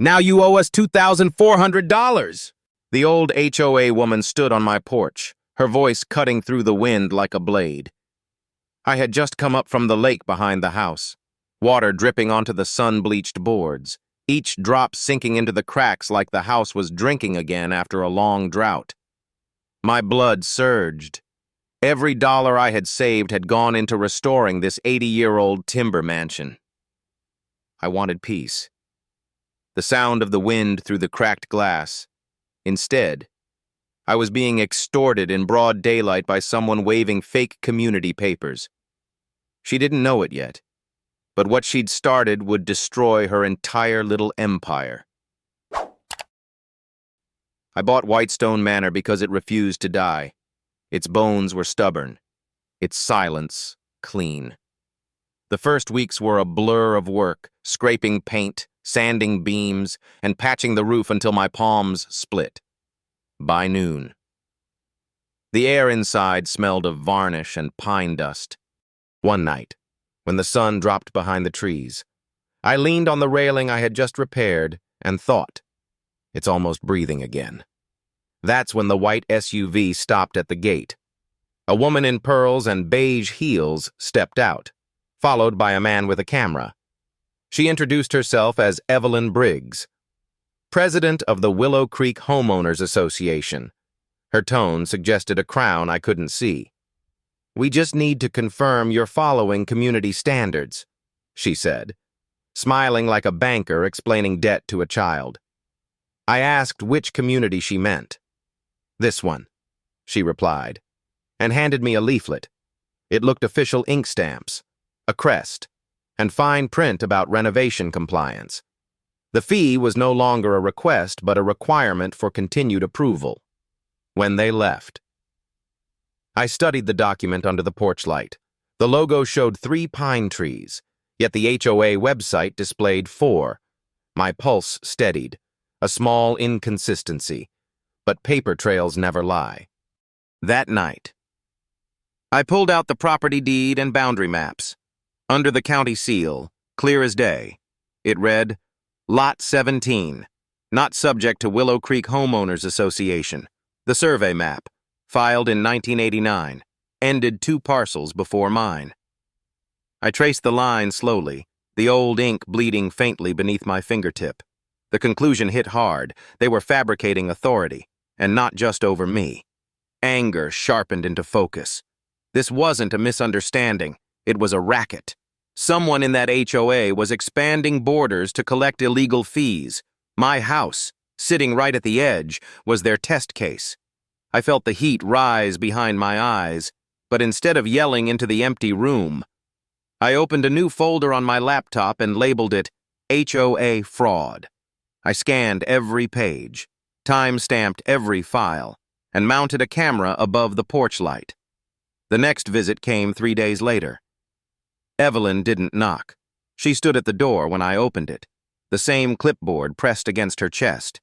Now you owe us $2,400. The old HOA woman stood on my porch, her voice cutting through the wind like a blade. I had just come up from the lake behind the house, water dripping onto the sun-bleached boards, each drop sinking into the cracks like the house was drinking again after a long drought. My blood surged. Every dollar I had saved had gone into restoring this 80-year-old timber mansion. I wanted peace. The sound of the wind through the cracked glass. Instead, I was being extorted in broad daylight by someone waving fake community papers. She didn't know it yet, but what she'd started would destroy her entire little empire. I bought Whitestone Manor because it refused to die. Its bones were stubborn, its silence clean. The first weeks were a blur of work, scraping paint, sanding beams, and patching the roof until my palms split. By noon, the air inside smelled of varnish and pine dust. One night, when the sun dropped behind the trees, I leaned on the railing I had just repaired and thought, it's almost breathing again. That's when the white SUV stopped at the gate. A woman in pearls and beige heels stepped out, followed by a man with a camera. She introduced herself as Evelyn Briggs, president of the Willow Creek Homeowners Association. Her tone suggested a crown I couldn't see. "We just need to confirm you're following community standards," she said, smiling like a banker explaining debt to a child. I asked which community she meant. "This one," she replied, and handed me a leaflet. It looked official ink stamps, a crest, and fine print about renovation compliance. The fee was no longer a request but a requirement for continued approval. When they left, I studied the document under the porch light. The logo showed 3 pine trees, yet the HOA website displayed 4. My pulse steadied, a small inconsistency, but paper trails never lie. That night, I pulled out the property deed and boundary maps. Under the county seal, clear as day, it read, Lot 17, not subject to Willow Creek Homeowners Association. The survey map, filed in 1989, ended 2 parcels before mine. I traced the line slowly, the old ink bleeding faintly beneath my fingertip. The conclusion hit hard. They were fabricating authority, and not just over me. Anger sharpened into focus. This wasn't a misunderstanding. It was a racket. Someone in that HOA was expanding borders to collect illegal fees. My house, sitting right at the edge, was their test case. I felt the heat rise behind my eyes, but instead of yelling into the empty room, I opened a new folder on my laptop and labeled it HOA Fraud. I scanned every page, time-stamped every file, and mounted a camera above the porch light. The next visit came 3 days later. Evelyn didn't knock. She stood at the door when I opened it, the same clipboard pressed against her chest.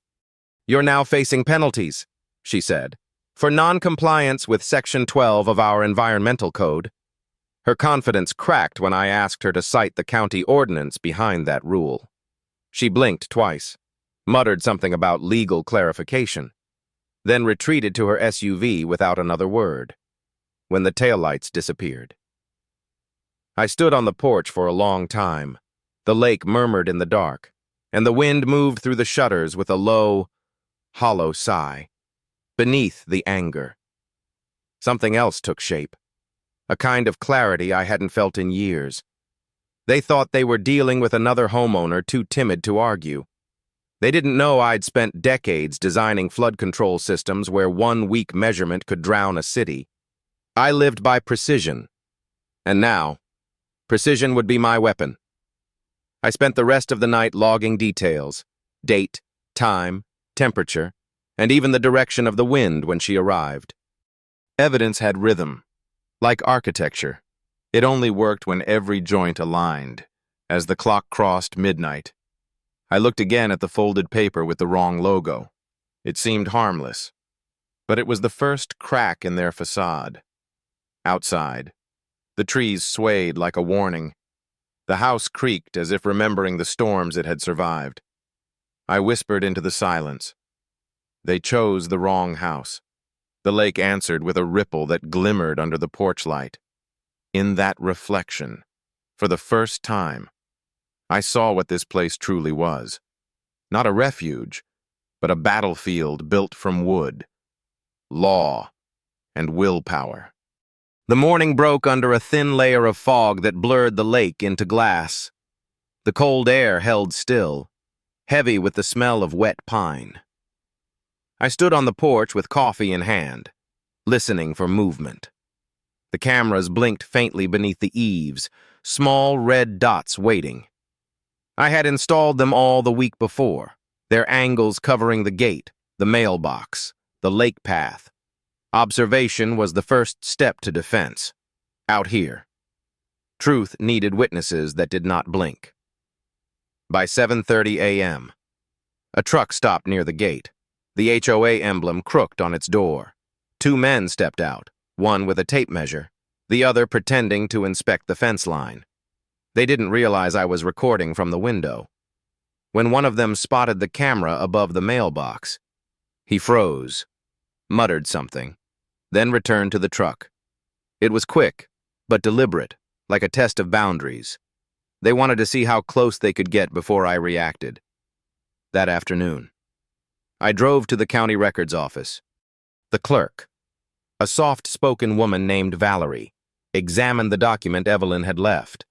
"You're now facing penalties," she said, "for non-compliance with Section 12 of our Environmental Code." Her confidence cracked when I asked her to cite the county ordinance behind that rule. She blinked twice, muttered something about legal clarification, then retreated to her SUV without another word. When the taillights disappeared, I stood on the porch for a long time. The lake murmured in the dark, and the wind moved through the shutters with a low, hollow sigh. Beneath the anger, something else took shape, a kind of clarity I hadn't felt in years. They thought they were dealing with another homeowner too timid to argue. They didn't know I'd spent decades designing flood control systems where one weak measurement could drown a city. I lived by precision, and now, precision would be my weapon. I spent the rest of the night logging details, date, time, temperature, and even the direction of the wind when she arrived. Evidence had rhythm. Like architecture, it only worked when every joint aligned. As the clock crossed midnight, I looked again at the folded paper with the wrong logo. It seemed harmless, but it was the first crack in their facade. Outside, the trees swayed like a warning. The house creaked as if remembering the storms it had survived. I whispered into the silence. They chose the wrong house. The lake answered with a ripple that glimmered under the porch light. In that reflection, for the first time, I saw what this place truly was. Not a refuge, but a battlefield built from wood, law, and willpower. The morning broke under a thin layer of fog that blurred the lake into glass. The cold air held still, heavy with the smell of wet pine. I stood on the porch with coffee in hand, listening for movement. The cameras blinked faintly beneath the eaves, small red dots waiting. I had installed them all the week before, their angles covering the gate, the mailbox, the lake path. Observation was the first step to defense. Out here. Truth needed witnesses that did not blink. By 7:30 a.m., a truck stopped near the gate, the HOA emblem crooked on its door. 2 men stepped out, one with a tape measure, the other pretending to inspect the fence line. They didn't realize I was recording from the window. When one of them spotted the camera above the mailbox, he froze, muttered something, then returned to the truck. It was quick, but deliberate, like a test of boundaries. They wanted to see how close they could get before I reacted. That afternoon, I drove to the county records office. The clerk, a soft-spoken woman named Valerie, examined the document Evelyn had left.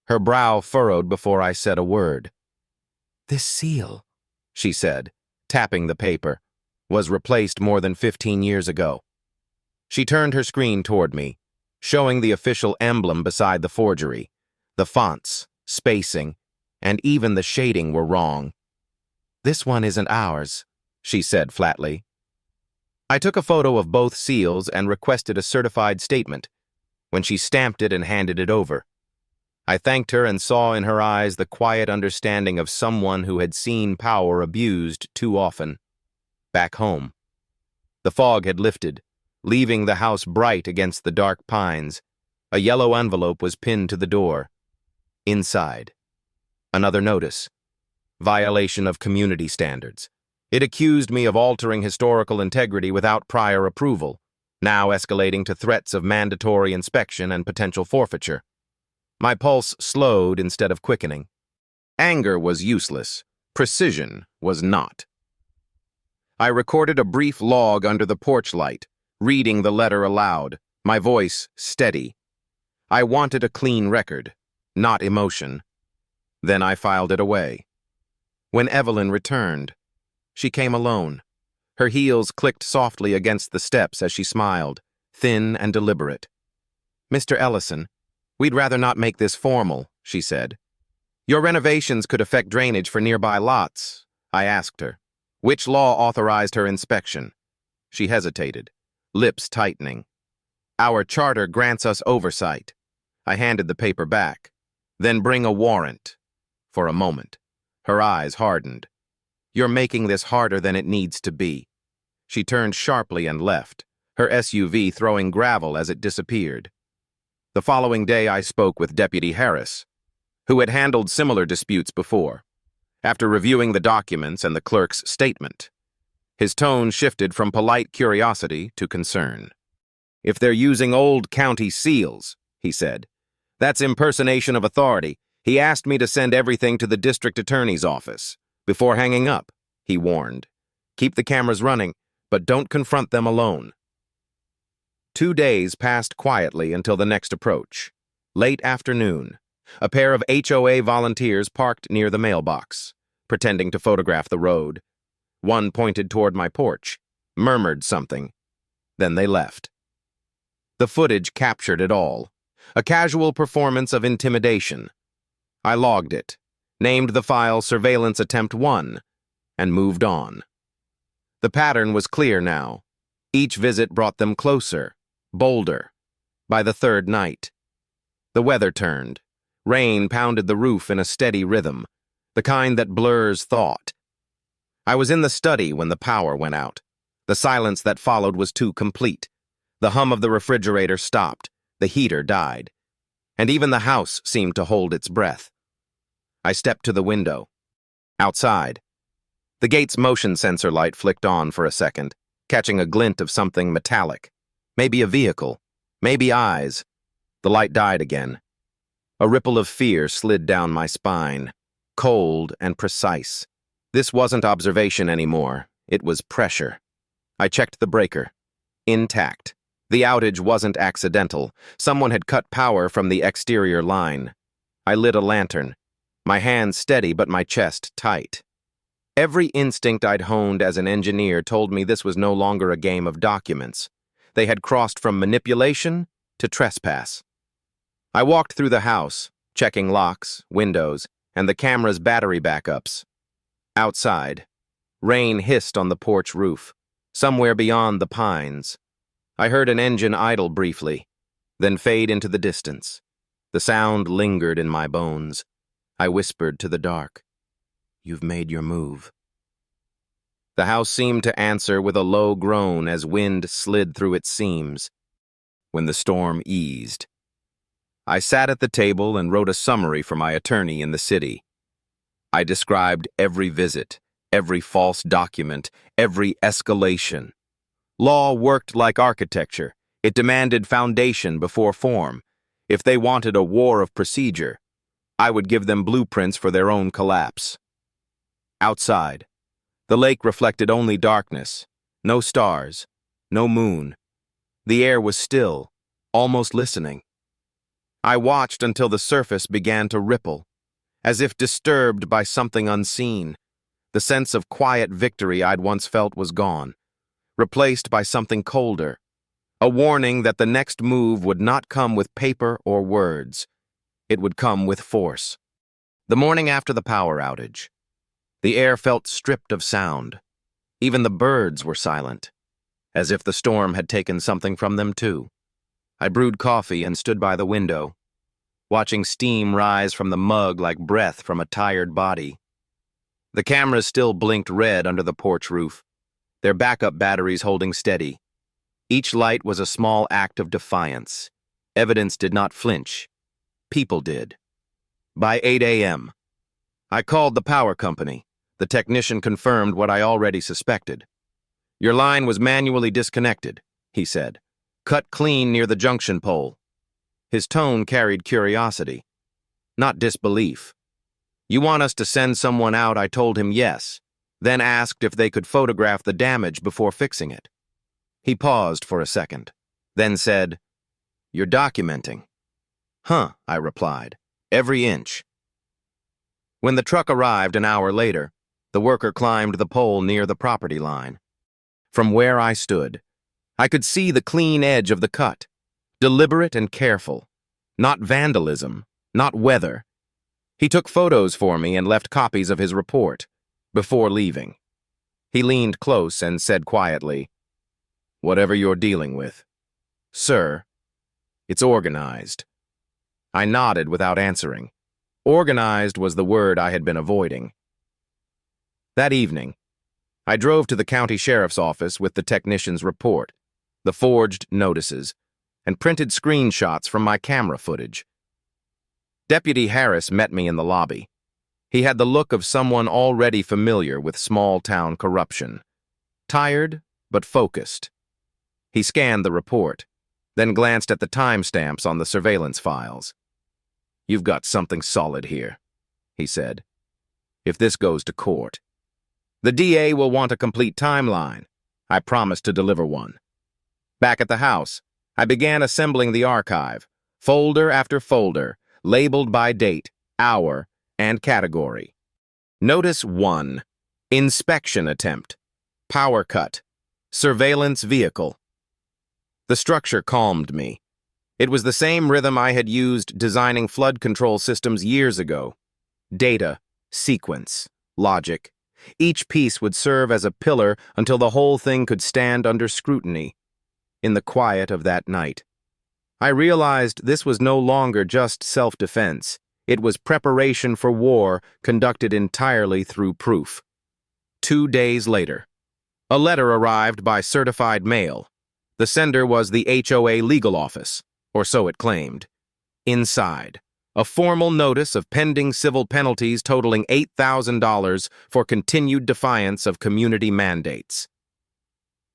Her brow furrowed before I said a word. "This seal," she said, tapping the paper, "was replaced more than 15 years ago." She turned her screen toward me, showing the official emblem beside the forgery. The fonts, spacing, and even the shading were wrong. "This one isn't ours," she said flatly. I took a photo of both seals and requested a certified statement. When she stamped it and handed it over, I thanked her and saw in her eyes the quiet understanding of someone who had seen power abused too often. Back home, the fog had lifted, leaving the house bright against the dark pines. A yellow envelope was pinned to the door. Inside, another notice. Violation of community standards. It accused me of altering historical integrity without prior approval, now escalating to threats of mandatory inspection and potential forfeiture. My pulse slowed instead of quickening. Anger was useless. Precision was not. I recorded a brief log under the porch light, reading the letter aloud, my voice steady. I wanted a clean record, not emotion. Then I filed it away. When Evelyn returned, she came alone. Her heels clicked softly against the steps as she smiled, thin and deliberate. "Mr. Ellison, we'd rather not make this formal," she said. "Your renovations could affect drainage for nearby lots." I asked her, which law authorized her inspection. She hesitated, lips tightening. "Our charter grants us oversight." I handed the paper back. "Then bring a warrant." For a moment, her eyes hardened. "You're making this harder than it needs to be." She turned sharply and left, her SUV throwing gravel as it disappeared. The following day I spoke with Deputy Harris, who had handled similar disputes before. After reviewing the documents and the clerk's statement, his tone shifted from polite curiosity to concern. "If they're using old county seals," he said, "that's impersonation of authority. He asked me to send everything to the district attorney's office." Before hanging up, he warned, "Keep the cameras running, but don't confront them alone." 2 days passed quietly until the next approach. Late afternoon, a pair of HOA volunteers parked near the mailbox, pretending to photograph the road. One pointed toward my porch, murmured something, then they left. The footage captured it all, a casual performance of intimidation. I logged it, named the file Surveillance Attempt 1, and moved on. The pattern was clear now. Each visit brought them closer, bolder. By the third night, the weather turned. Rain pounded the roof in a steady rhythm, the kind that blurs thought. I was in the study when the power went out. The silence that followed was too complete. The hum of the refrigerator stopped, the heater died, and even the house seemed to hold its breath. I stepped to the window. Outside, The gate's motion sensor light flicked on for a second, catching a glint of something metallic. Maybe a vehicle. Maybe eyes. The light died again. A ripple of fear slid down my spine, cold and precise. This wasn't observation anymore. It was pressure. I checked the breaker. Intact. The outage wasn't accidental. Someone had cut power from the exterior line. I lit a lantern. My hands steady, but my chest tight. Every instinct I'd honed as an engineer told me this was no longer a game of documents. They had crossed from manipulation to trespass. I walked through the house, checking locks, windows, and the camera's battery backups. Outside, rain hissed on the porch roof, somewhere beyond the pines. I heard an engine idle briefly, then fade into the distance. The sound lingered in my bones. I whispered to the dark, "You've made your move." The house seemed to answer with a low groan as wind slid through its seams. When the storm eased, I sat at the table and wrote a summary for my attorney in the city. I described every visit, every false document, every escalation. Law worked like architecture. It demanded foundation before form. If they wanted a war of procedure, I would give them blueprints for their own collapse. Outside, the lake reflected only darkness, no stars, no moon. The air was still, almost listening. I watched until the surface began to ripple, as if disturbed by something unseen. The sense of quiet victory I'd once felt was gone, replaced by something colder, a warning that the next move would not come with paper or words. It would come with force. The morning after the power outage, the air felt stripped of sound. Even the birds were silent, as if the storm had taken something from them too. I brewed coffee and stood by the window, watching steam rise from the mug like breath from a tired body. The cameras still blinked red under the porch roof, their backup batteries holding steady. Each light was a small act of defiance. Evidence did not flinch. People did. By 8 a.m., I called the power company. The technician confirmed what I already suspected. "Your line was manually disconnected," he said. "Cut clean near the junction pole." His tone carried curiosity, not disbelief. "You want us to send someone out?" I told him yes, then asked if they could photograph the damage before fixing it. He paused for a second, then said, "You're documenting." "Huh," I replied. "Every inch." When the truck arrived an hour later, the worker climbed the pole near the property line. From where I stood, I could see the clean edge of the cut, deliberate and careful. Not vandalism, not weather. He took photos for me and left copies of his report before leaving. He leaned close and said quietly, "Whatever you're dealing with, sir, it's organized." I nodded without answering. Organized was the word I had been avoiding. That evening, I drove to the county sheriff's office with the technician's report, the forged notices, and printed screenshots from my camera footage. Deputy Harris met me in the lobby. He had the look of someone already familiar with small-town corruption. Tired, but focused. He scanned the report, then glanced at the timestamps on the surveillance files. "You've got something solid here," he said. "If this goes to court, the DA will want a complete timeline. I promised to deliver one." Back at the house, I began assembling the archive, folder after folder, labeled by date, hour, and category. Notice 1. Inspection attempt. Power cut. Surveillance vehicle. The structure calmed me. It was the same rhythm I had used designing flood control systems years ago. Data, sequence, logic. Each piece would serve as a pillar until the whole thing could stand under scrutiny. In the quiet of that night, I realized this was no longer just self-defense. It was preparation for war conducted entirely through proof. 2 days later, a letter arrived by certified mail. The sender was the HOA legal office, or so it claimed. Inside, A formal notice of pending civil penalties totaling $8,000 for continued defiance of community mandates.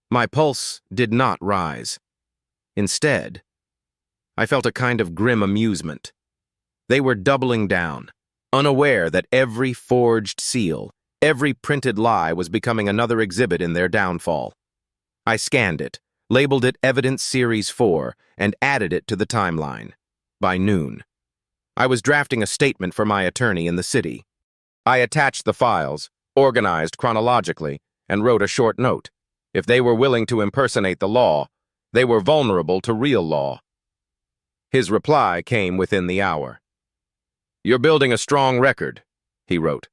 My pulse did not rise. Instead, I felt a kind of grim amusement. They were doubling down, unaware that every forged seal, every printed lie was becoming another exhibit in their downfall. I scanned it, labeled it Evidence Series 4, and added it to the timeline. By noon, I was drafting a statement for my attorney in the city. I attached the files, organized chronologically, and wrote a short note. If they were willing to impersonate the law, they were vulnerable to real law. His reply came within the hour. "You're building a strong record," he wrote,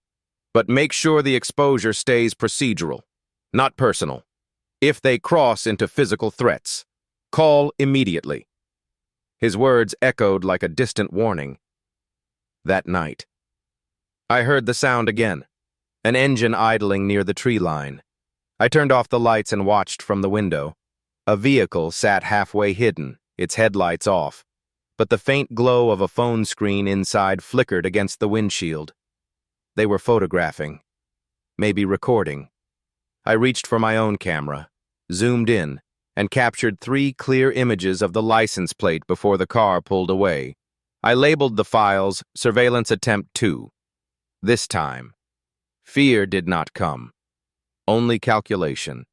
"but make sure the exposure stays procedural, not personal. If they cross into physical threats, call immediately." His words echoed like a distant warning. That night, I heard the sound again, an engine idling near the tree line. I turned off the lights and watched from the window. A vehicle sat halfway hidden, its headlights off, but the faint glow of a phone screen inside flickered against the windshield. They were photographing, maybe recording. I reached for my own camera, zoomed in, and captured 3 clear images of the license plate before the car pulled away. I labeled the files Surveillance Attempt 2. This time, fear did not come. Only calculation.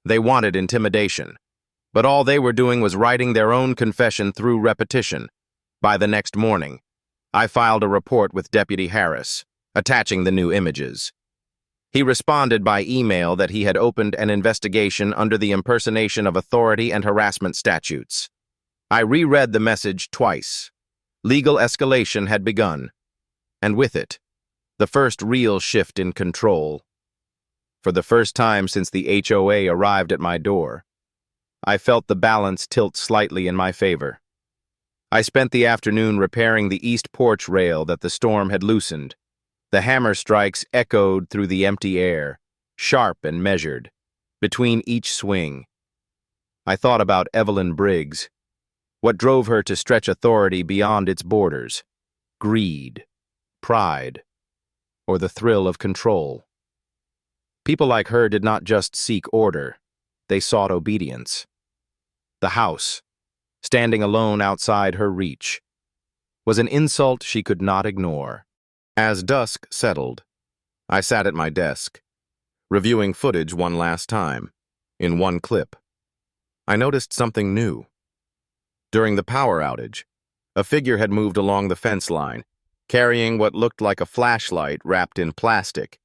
They wanted intimidation, but all they were doing was writing their own confession through repetition. By the next morning, I filed a report with Deputy Harris, attaching the new images. He responded by email that he had opened an investigation under the impersonation of authority and harassment statutes. I reread the message twice. Legal escalation had begun, and with it, the first real shift in control. For the first time since the HOA arrived at my door, I felt the balance tilt slightly in my favor. I spent the afternoon repairing the east porch rail that the storm had loosened. The hammer strikes echoed through the empty air, sharp and measured, between each swing. I thought about Evelyn Briggs, what drove her to stretch authority beyond its borders: greed, pride, or the thrill of control. People like her did not just seek order, they sought obedience. The house, standing alone outside her reach, was an insult she could not ignore. As dusk settled, I sat at my desk, reviewing footage one last time. In one clip, I noticed something new. During the power outage, a figure had moved along the fence line, carrying what looked like a flashlight wrapped in plastic.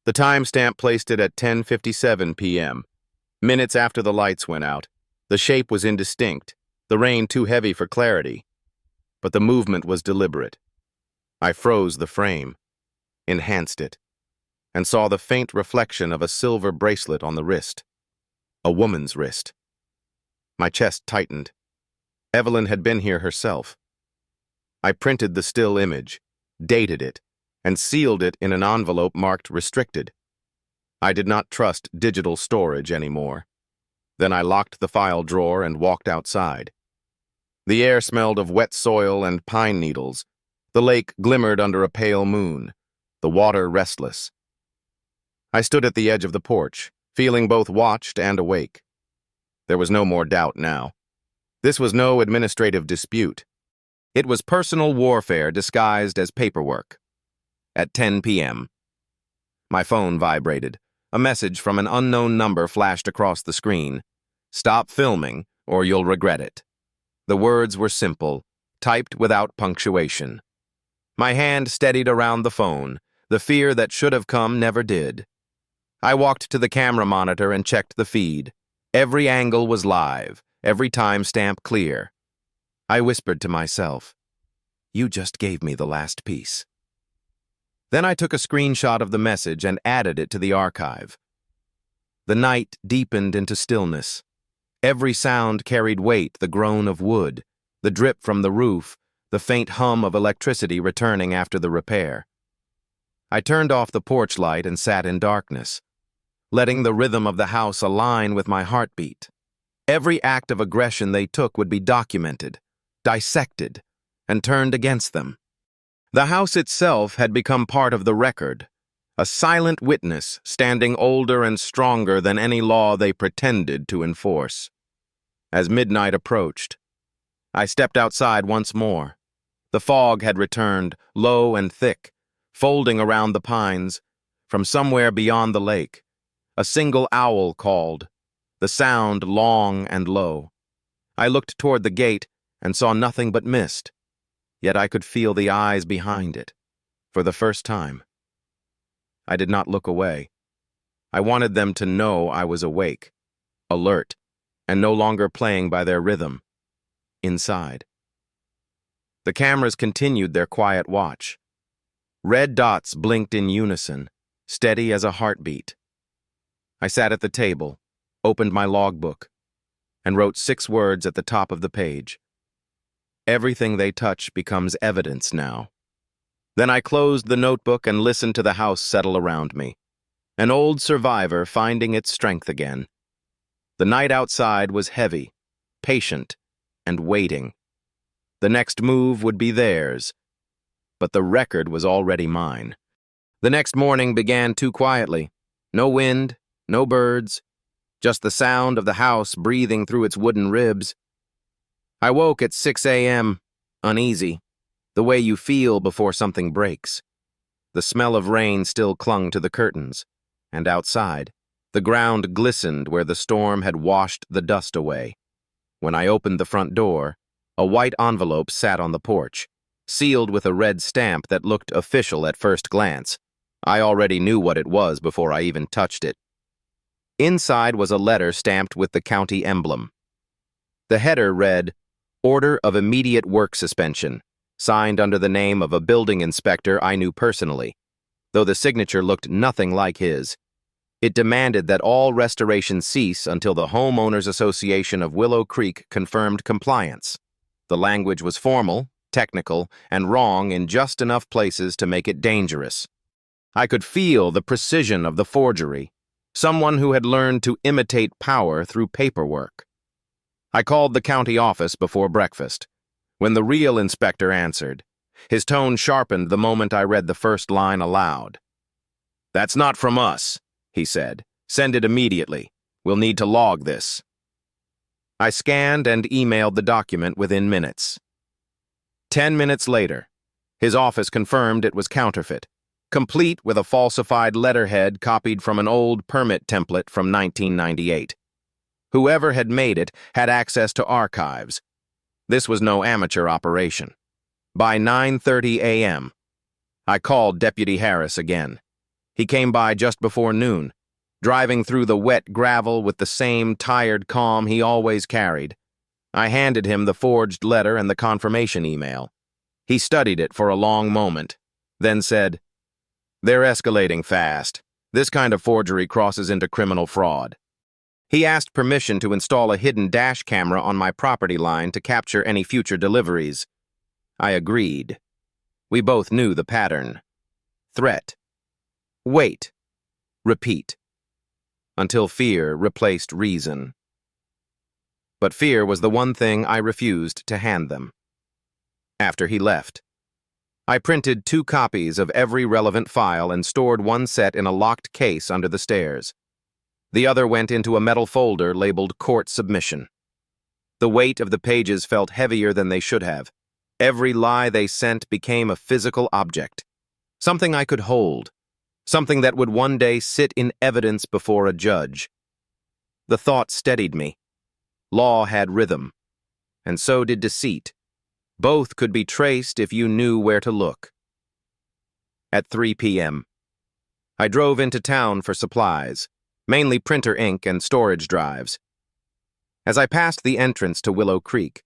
The timestamp placed it at 10:57 p.m., minutes after the lights went out. The shape was indistinct, the rain too heavy for clarity, but the movement was deliberate. I froze the frame, enhanced it, and saw the faint reflection of a silver bracelet on the wrist. A woman's wrist. My chest tightened. Evelyn had been here herself. I printed the still image, dated it, and sealed it in an envelope marked restricted. I did not trust digital storage anymore. Then I locked the file drawer and walked outside. The air smelled of wet soil and pine needles. The lake glimmered under a pale moon, the water restless. I stood at the edge of the porch, feeling both watched and awake. There was no more doubt now. This was no administrative dispute. It was personal warfare disguised as paperwork. At 10 p.m., my phone vibrated. A message from an unknown number flashed across the screen. "Stop filming, or you'll regret it." The words were simple, typed without punctuation. My hand steadied around the phone. The fear that should have come never did. I walked to the camera monitor and checked the feed. Every angle was live, every timestamp clear. I whispered to myself, "You just gave me the last piece." Then I took a screenshot of the message and added it to the archive. The night deepened into stillness. Every sound carried weight: the groan of wood, the drip from the roof, the faint hum of electricity returning after the repair. I turned off the porch light and sat in darkness, letting the rhythm of the house align with my heartbeat. Every act of aggression they took would be documented, dissected, and turned against them. The house itself had become part of the record, a silent witness standing older and stronger than any law they pretended to enforce. As midnight approached, I stepped outside once more. The fog had returned, low and thick, folding around the pines. From somewhere beyond the lake, a single owl called, the sound long and low. I looked toward the gate and saw nothing but mist, yet I could feel the eyes behind it, for the first time. I did not look away. I wanted them to know I was awake, alert, and no longer playing by their rhythm. Inside. The cameras continued their quiet watch. Red dots blinked in unison, steady as a heartbeat. I sat at the table, opened my logbook, and wrote 6 words at the top of the page. Everything they touch becomes evidence now. Then I closed the notebook and listened to the house settle around me, an old survivor finding its strength again. The night outside was heavy, patient, and waiting. The next move would be theirs, but the record was already mine. The next morning began too quietly. No wind, no birds, just the sound of the house breathing through its wooden ribs. I woke at 6 a.m., uneasy, the way you feel before something breaks. The smell of rain still clung to the curtains, and outside, the ground glistened where the storm had washed the dust away. When I opened the front door, a white envelope sat on the porch, sealed with a red stamp that looked official at first glance. I already knew what it was before I even touched it. Inside was a letter stamped with the county emblem. The header read, "Order of immediate work suspension," signed under the name of a building inspector I knew personally, though the signature looked nothing like his. It demanded that all restoration cease until the Homeowners Association of Willow Creek confirmed compliance. The language was formal, technical, and wrong in just enough places to make it dangerous. I could feel the precision of the forgery, someone who had learned to imitate power through paperwork. I called the county office before breakfast. When the real inspector answered, his tone sharpened the moment I read the first line aloud. "That's not from us," he said. "Send it immediately. We'll need to log this." I scanned and emailed the document within minutes. 10 minutes later, his office confirmed it was counterfeit, complete with a falsified letterhead copied from an old permit template from 1998. Whoever had made it had access to archives. This was no amateur operation. By 9:30 a.m., I called Deputy Harris again. He came by just before noon, driving through the wet gravel with the same tired calm he always carried. I handed him the forged letter and the confirmation email. He studied it for a long moment, then said, "They're escalating fast. This kind of forgery crosses into criminal fraud." He asked permission to install a hidden dash camera on my property line to capture any future deliveries. I agreed. We both knew the pattern. Threat. Wait. Repeat. Until fear replaced reason. But fear was the one thing I refused to hand them. After he left, I printed 2 copies of every relevant file and stored one set in a locked case under the stairs. The other went into a metal folder labeled Court Submission. The weight of the pages felt heavier than they should have. Every lie they sent became a physical object, something I could hold, something that would one day sit in evidence before a judge. The thought steadied me. Law had rhythm, and so did deceit. Both could be traced if you knew where to look. At 3 p.m., I drove into town for supplies, mainly printer ink and storage drives. As I passed the entrance to Willow Creek,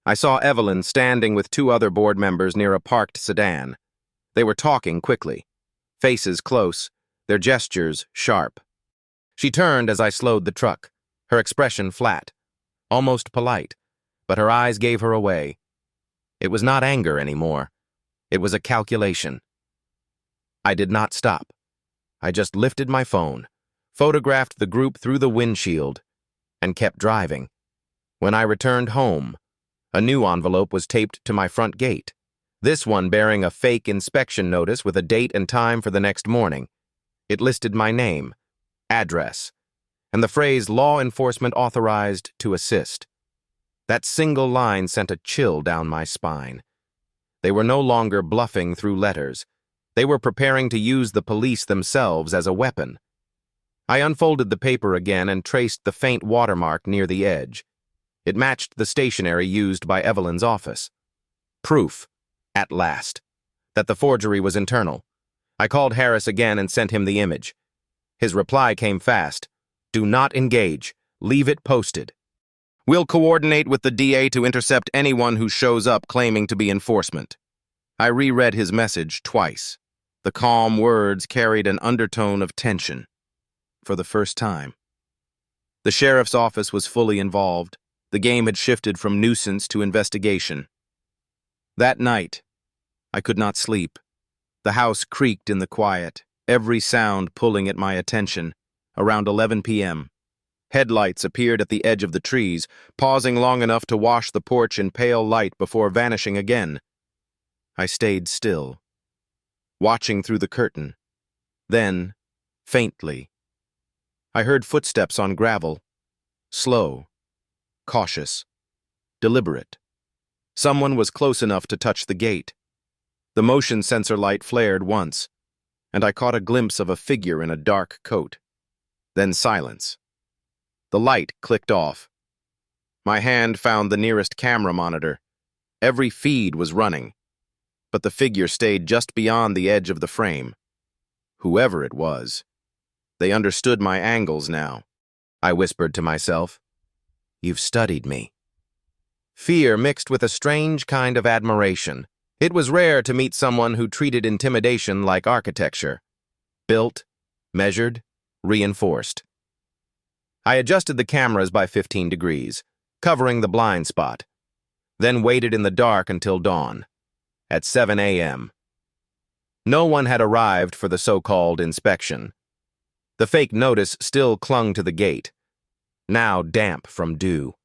I saw Evelyn standing with 2 other board members near a parked sedan. They were talking quickly, faces close, their gestures sharp. She turned as I slowed the truck, her expression flat, almost polite, but her eyes gave her away. It was not anger anymore. It was a calculation. I did not stop. I just lifted my phone, photographed the group through the windshield, and kept driving. When I returned home, A new envelope was taped to my front gate, this one bearing a fake inspection notice with a date and time for the next morning. It listed my name, address, and the phrase law enforcement authorized to assist. That single line sent a chill down my spine. They were no longer bluffing through letters. They were preparing to use the police themselves as a weapon. I unfolded the paper again and traced the faint watermark near the edge. It matched the stationery used by Evelyn's office. Proof, at last, that the forgery was internal. I called Harris again and sent him the image. His reply came fast. Do not engage. Leave it posted. We'll coordinate with the DA to intercept anyone who shows up claiming to be enforcement. I reread his message twice. The calm words carried an undertone of tension. For the first time. The sheriff's office was fully involved. The game had shifted from nuisance to investigation. That night, I could not sleep. The house creaked in the quiet, every sound pulling at my attention. Around 11 p.m., headlights appeared at the edge of the trees, pausing long enough to wash the porch in pale light before vanishing again. I stayed still, watching through the curtain. Then, faintly, I heard footsteps on gravel, slow, cautious, deliberate. Someone was close enough to touch the gate. The motion sensor light flared once, and I caught a glimpse of a figure in a dark coat. Then silence. The light clicked off. My hand found the nearest camera monitor. Every feed was running, but the figure stayed just beyond the edge of the frame. Whoever it was, they understood my angles now. I whispered to myself, "You've studied me." Fear mixed with a strange kind of admiration. It was rare to meet someone who treated intimidation like architecture. Built, measured, reinforced. I adjusted the cameras by 15 degrees, covering the blind spot, then waited in the dark until dawn, at 7 a.m. No one had arrived for the so-called inspection. The fake notice still clung to the gate, now damp from dew.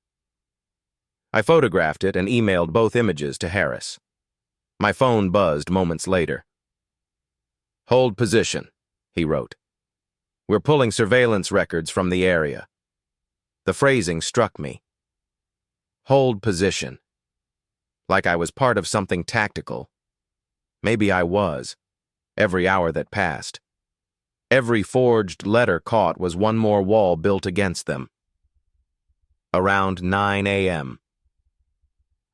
I photographed it and emailed both images to Harris. My phone buzzed moments later. "Hold position," he wrote. "We're pulling surveillance records from the area." The phrasing struck me. Hold position. Like I was part of something tactical. Maybe I was, every hour that passed. Every forged letter caught was one more wall built against them. Around 9 a.m.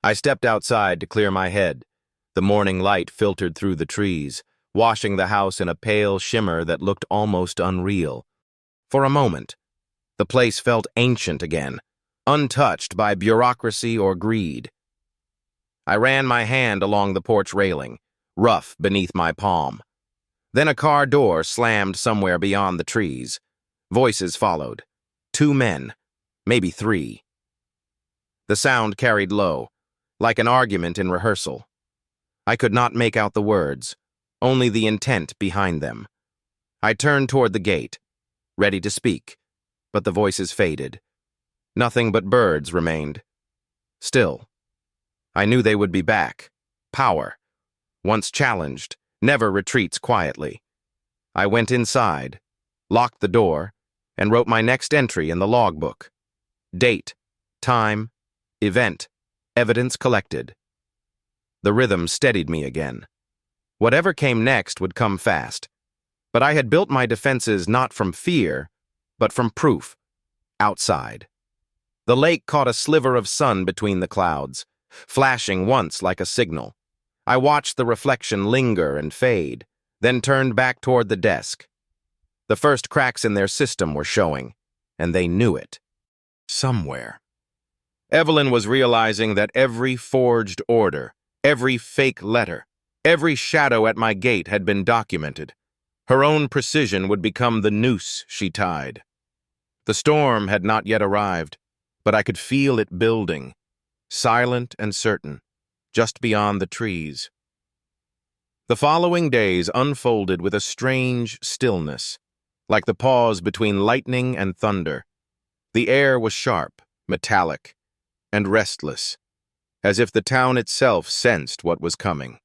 I stepped outside to clear my head. The morning light filtered through the trees, washing the house in a pale shimmer that looked almost unreal. For a moment, the place felt ancient again, untouched by bureaucracy or greed. I ran my hand along the porch railing, rough beneath my palm. Then a car door slammed somewhere beyond the trees. Voices followed. 2 men, maybe 3. The sound carried low, like an argument in rehearsal. I could not make out the words, only the intent behind them. I turned toward the gate, ready to speak, but the voices faded. Nothing but birds remained. Still, I knew they would be back. Power, once challenged, never retreats quietly. I went inside, locked the door, and wrote my next entry in the logbook. Date, time, event, evidence collected. The rhythm steadied me again. Whatever came next would come fast. But I had built my defenses not from fear, but from proof. Outside. The lake caught a sliver of sun between the clouds, flashing once like a signal. I watched the reflection linger and fade, then turned back toward the desk. The first cracks in their system were showing, and they knew it. Somewhere. Evelyn was realizing that every forged order, every fake letter, every shadow at my gate had been documented. Her own precision would become the noose she tied. The storm had not yet arrived, but I could feel it building, silent and certain, just beyond the trees. The following days unfolded with a strange stillness, like the pause between lightning and thunder. The air was sharp, metallic, and restless. as if the town itself sensed what was coming.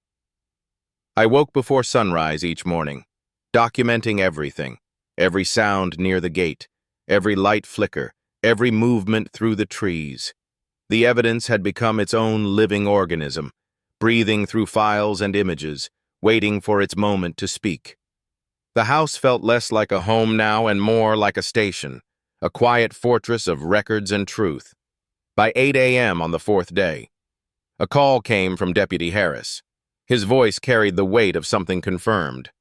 I woke before sunrise each morning, documenting everything, every sound near the gate, every light flicker, every movement through the trees. The evidence had become its own living organism, breathing through files and images, waiting for its moment to speak. The house felt less like a home now and more like a station, a quiet fortress of records and truth. By 8 a.m. on the fourth day, a call came from Deputy Harris. His voice carried the weight of something confirmed.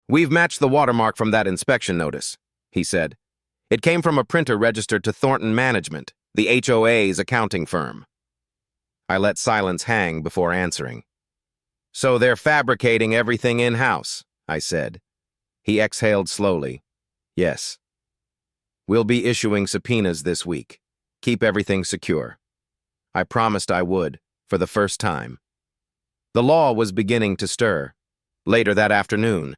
"We've matched the watermark from that inspection notice," he said. "It came from a printer registered to Thornton Management, the HOA's accounting firm." I let silence hang before answering. "So they're fabricating everything in-house," I said. He exhaled slowly. "Yes. We'll be issuing subpoenas this week. Keep everything secure." I promised I would, for the first time. The law was beginning to stir. Later that afternoon,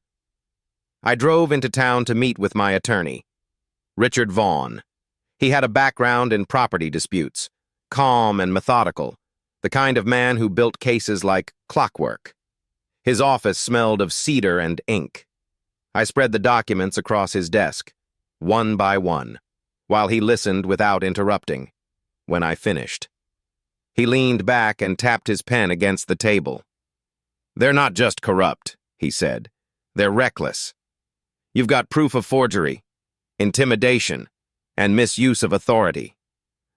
I drove into town to meet with my attorney, Richard Vaughn. He had a background in property disputes, calm and methodical, the kind of man who built cases like clockwork. His office smelled of cedar and ink. I spread the documents across his desk, one by one, while he listened without interrupting. When I finished, he leaned back and tapped his pen against the table. "They're not just corrupt," he said. "They're reckless. You've got proof of forgery, intimidation, and misuse of authority.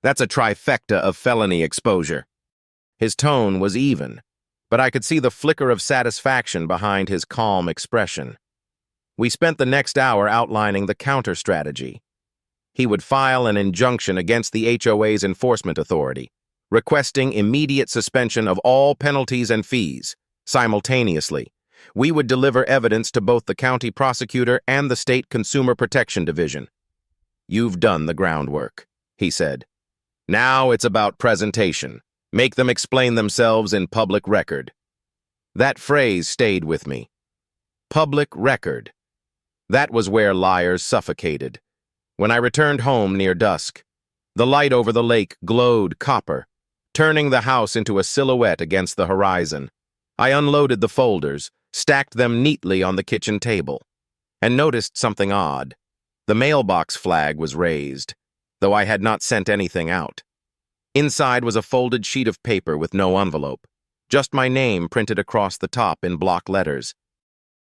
That's a trifecta of felony exposure." His tone was even, but I could see the flicker of satisfaction behind his calm expression. We spent the next hour outlining the counter-strategy. He would file an injunction against the HOA's enforcement authority, requesting immediate suspension of all penalties and fees. Simultaneously, we would deliver evidence to both the county prosecutor and the state consumer protection division. "You've done the groundwork," he said. "Now it's about presentation. Make them explain themselves in public record." That phrase stayed with me. Public record. That was where liars suffocated. When I returned home near dusk, the light over the lake glowed copper, turning the house into a silhouette against the horizon. I unloaded the folders, stacked them neatly on the kitchen table, and noticed something odd. The mailbox flag was raised, though I had not sent anything out. Inside was a folded sheet of paper with no envelope, just my name printed across the top in block letters.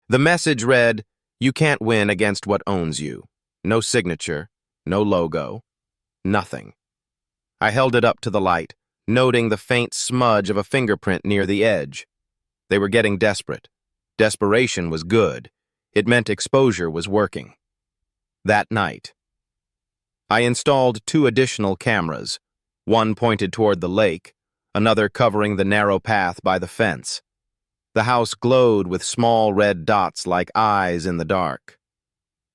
The message read, "You can't win against what owns you." No signature, no logo, nothing. I held it up to the light, noting the faint smudge of a fingerprint near the edge. They were getting desperate. Desperation was good. It meant exposure was working. That night, I installed 2 additional cameras, one pointed toward the lake, another covering the narrow path by the fence. The house glowed with small red dots like eyes in the dark.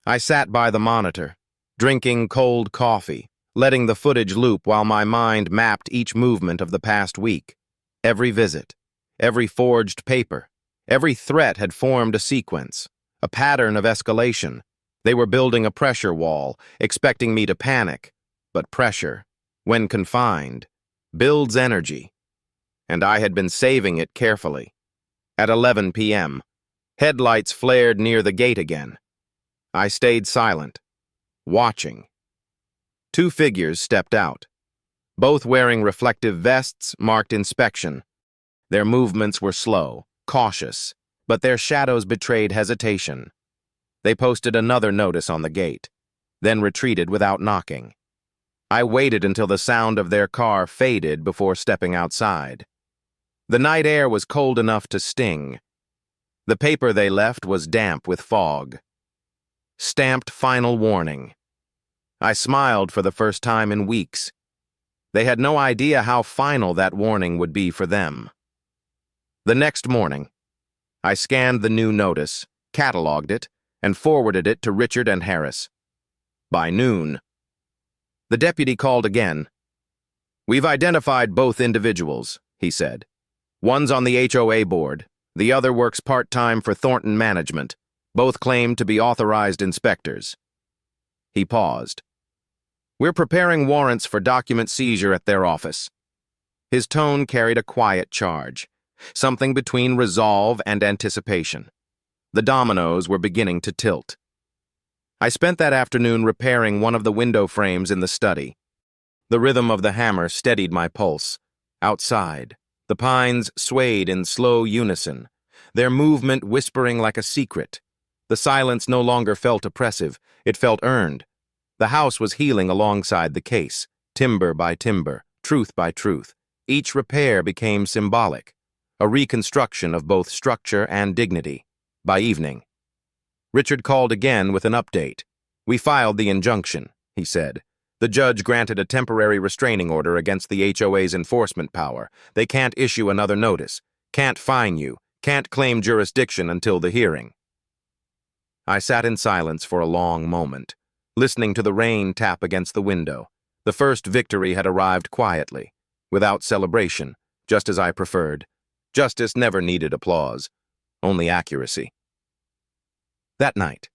I sat by the monitor, drinking cold coffee, letting the footage loop while my mind mapped each movement of the past week. Every visit, every forged paper, every threat had formed a sequence, a pattern of escalation. They were building a pressure wall, expecting me to panic. But pressure, when confined, builds energy. And I had been saving it carefully. At 11 p.m., headlights flared near the gate again. I stayed silent, watching. 2 figures stepped out, both wearing reflective vests marked inspection. Their movements were slow, cautious, but their shadows betrayed hesitation. They posted another notice on the gate, then retreated without knocking. I waited until the sound of their car faded before stepping outside. The night air was cold enough to sting. The paper they left was damp with fog. Stamped final warning. I smiled for the first time in weeks. They had no idea how final that warning would be for them. The next morning, I scanned the new notice, cataloged it, and forwarded it to Richard and Harris. By noon, the deputy called again. "We've identified both individuals," he said. "One's on the HOA board. The other works part-time for Thornton Management. Both claim to be authorized inspectors." He paused. "We're preparing warrants for document seizure at their office." His tone carried a quiet charge, something between resolve and anticipation. The dominoes were beginning to tilt. I spent that afternoon repairing one of the window frames in the study. The rhythm of the hammer steadied my pulse. Outside, the pines swayed in slow unison, their movement whispering like a secret. The silence no longer felt oppressive, it felt earned. The house was healing alongside the case, timber by timber, truth by truth. Each repair became symbolic, a reconstruction of both structure and dignity. By evening, Richard called again with an update. "We filed the injunction," he said. "The judge granted a temporary restraining order against the HOA's enforcement power. They can't issue another notice, can't fine you, can't claim jurisdiction until the hearing." I sat in silence for a long moment, listening to the rain tap against the window. The first victory had arrived quietly, without celebration, just as I preferred. Justice never needed applause, only accuracy. That night,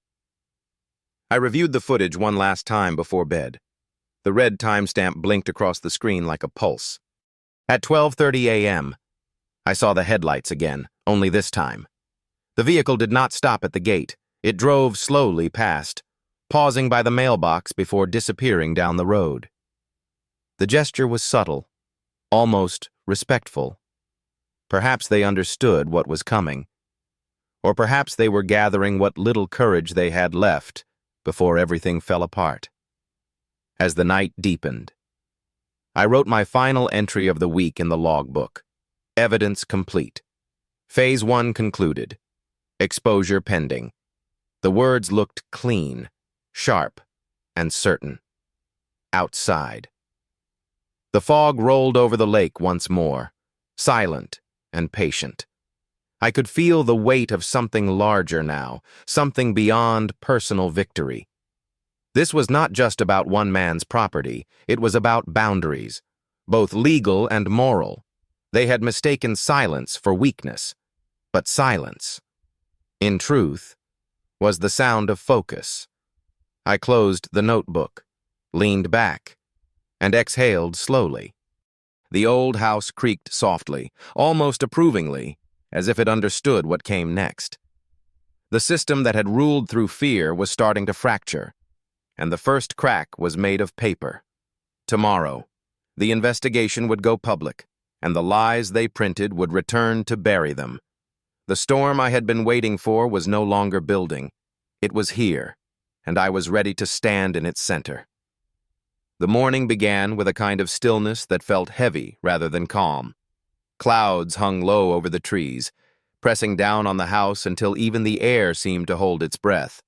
I reviewed the footage one last time before bed. The red timestamp blinked across the screen like a pulse. At 12:30 a.m., I saw the headlights again, only this time. The vehicle did not stop at the gate. It drove slowly past, pausing by the mailbox before disappearing down the road. The gesture was subtle, almost respectful. Perhaps they understood what was coming, or perhaps they were gathering what little courage they had left before everything fell apart. As the night deepened, I wrote my final entry of the week in the logbook. Evidence complete. Phase 1 concluded. Exposure pending. The words looked clean, sharp, and certain. Outside. The fog rolled over the lake once more, silent and patient. I could feel the weight of something larger now, something beyond personal victory. This was not just about one man's property, it was about boundaries, both legal and moral. They had mistaken silence for weakness, but silence, in truth, was the sound of focus. I closed the notebook, leaned back, and exhaled slowly. The old house creaked softly, almost approvingly, as if it understood what came next. The system that had ruled through fear was starting to fracture, and the first crack was made of paper. Tomorrow, the investigation would go public, and the lies they printed would return to bury them. The storm I had been waiting for was no longer building. It was here, and I was ready to stand in its center. The morning began with a kind of stillness that felt heavy rather than calm. Clouds hung low over the trees, pressing down on the house until even the air seemed to hold its breath.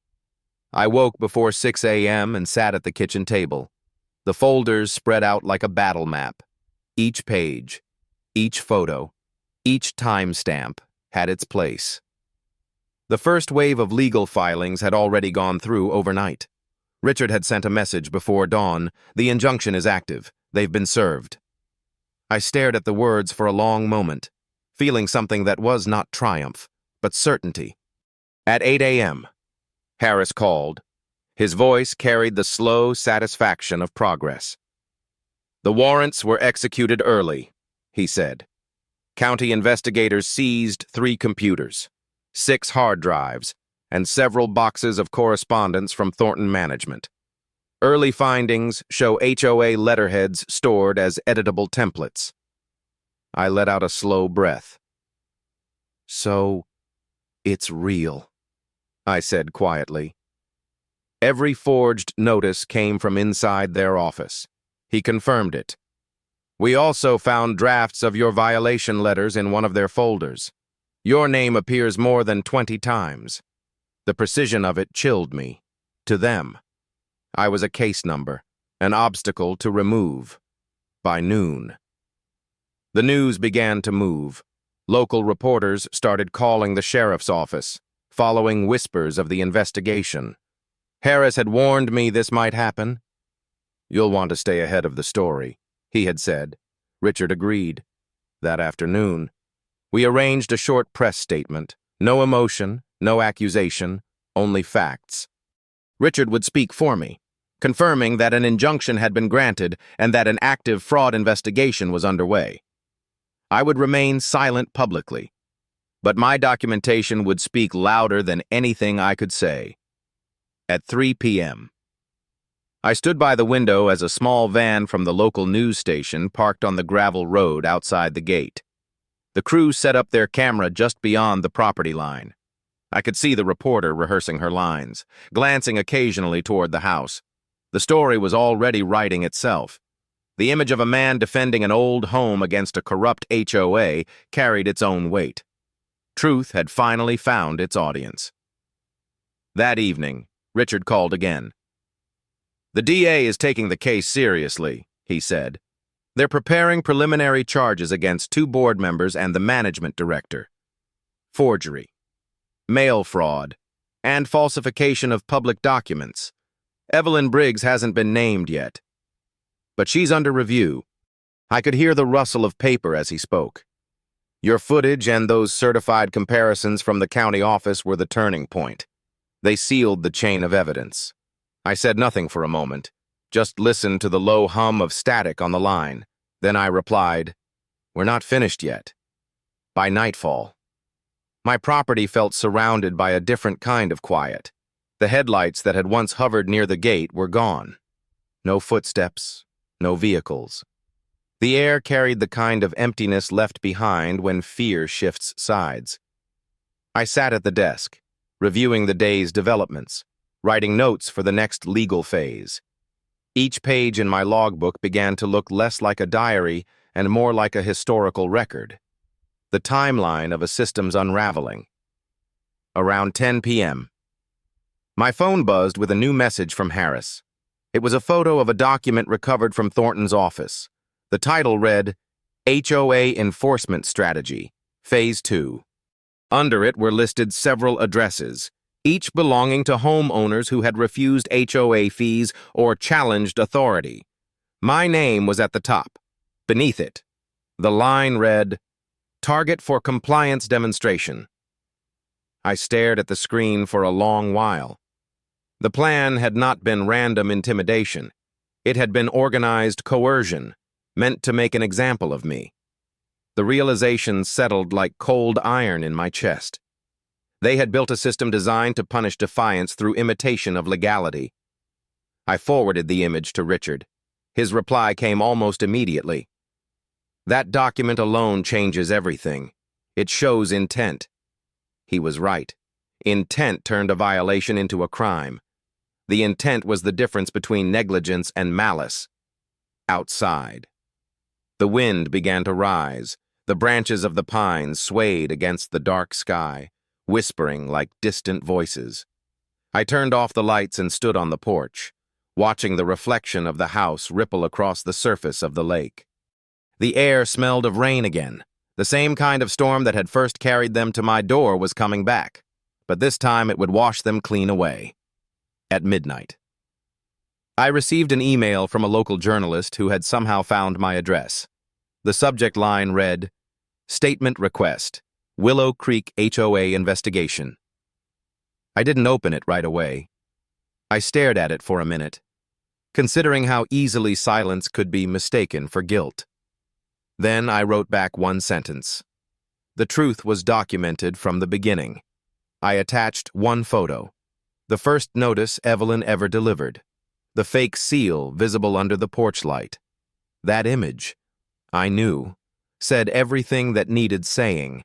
I woke before 6 a.m. and sat at the kitchen table. The folders spread out like a battle map. Each page, each photo, each timestamp had its place. The first wave of legal filings had already gone through overnight. Richard had sent a message before dawn. "The injunction is active. They've been served." I stared at the words for a long moment, feeling something that was not triumph, but certainty. At 8 a.m., Harris called. His voice carried the slow satisfaction of progress. "The warrants were executed early," he said. "County investigators seized 3 computers, 6 hard drives, and several boxes of correspondence from Thornton Management. Early findings show HOA letterheads stored as editable templates." I let out a slow breath. "So, it's real," I said quietly. Every forged notice came from inside their office. He confirmed it. "We also found drafts of your violation letters in one of their folders. Your name appears more than 20 times. The precision of it chilled me. To them, I was a case number, an obstacle to remove. By noon, the news began to move. Local reporters started calling the sheriff's office, following whispers of the investigation. Harris had warned me this might happen. "You'll want to stay ahead of the story," he had said. Richard agreed. That afternoon, we arranged a short press statement. No emotion, no accusation, only facts. Richard would speak for me, confirming that an injunction had been granted and that an active fraud investigation was underway. I would remain silent publicly, but my documentation would speak louder than anything I could say. At 3 p.m., I stood by the window as a small van from the local news station parked on the gravel road outside the gate. The crew set up their camera just beyond the property line. I could see the reporter rehearsing her lines, glancing occasionally toward the house. The story was already writing itself. The image of a man defending an old home against a corrupt HOA carried its own weight. Truth had finally found its audience. That evening, Richard called again. "The DA is taking the case seriously," he said. "They're preparing preliminary charges against 2 board members and the management director. Forgery, mail fraud, and falsification of public documents. Evelyn Briggs hasn't been named yet, but she's under review." I could hear the rustle of paper as he spoke. "Your footage and those certified comparisons from the county office were the turning point. They sealed the chain of evidence." I said nothing for a moment, just listened to the low hum of static on the line. Then I replied, "We're not finished yet." By nightfall, my property felt surrounded by a different kind of quiet. The headlights that had once hovered near the gate were gone. No footsteps, no vehicles. The air carried the kind of emptiness left behind when fear shifts sides. I sat at the desk, reviewing the day's developments, writing notes for the next legal phase. Each page in my logbook began to look less like a diary and more like a historical record. The timeline of a system's unraveling. Around 10 p.m., my phone buzzed with a new message from Harris. It was a photo of a document recovered from Thornton's office. The title read, HOA Enforcement Strategy, Phase 2. Under it were listed several addresses, each belonging to homeowners who had refused HOA fees or challenged authority. My name was at the top. Beneath it, the line read, Target for Compliance Demonstration. I stared at the screen for a long while. The plan had not been random intimidation. It had been organized coercion, meant to make an example of me. The realization settled like cold iron in my chest. They had built a system designed to punish defiance through imitation of legality. I forwarded the image to Richard. His reply came almost immediately. "That document alone changes everything. It shows intent." He was right. Intent turned a violation into a crime. The intent was the difference between negligence and malice. Outside, the wind began to rise. The branches of the pines swayed against the dark sky, whispering like distant voices. I turned off the lights and stood on the porch, watching the reflection of the house ripple across the surface of the lake. The air smelled of rain again. The same kind of storm that had first carried them to my door was coming back, but this time it would wash them clean away. At midnight, I received an email from a local journalist who had somehow found my address. The subject line read, Statement Request, Willow Creek HOA Investigation. I didn't open it right away. I stared at it for a minute, considering how easily silence could be mistaken for guilt. Then I wrote back one sentence. The truth was documented from the beginning. I attached one photo, the first notice Evelyn ever delivered, the fake seal visible under the porch light. That image, I knew, said everything that needed saying.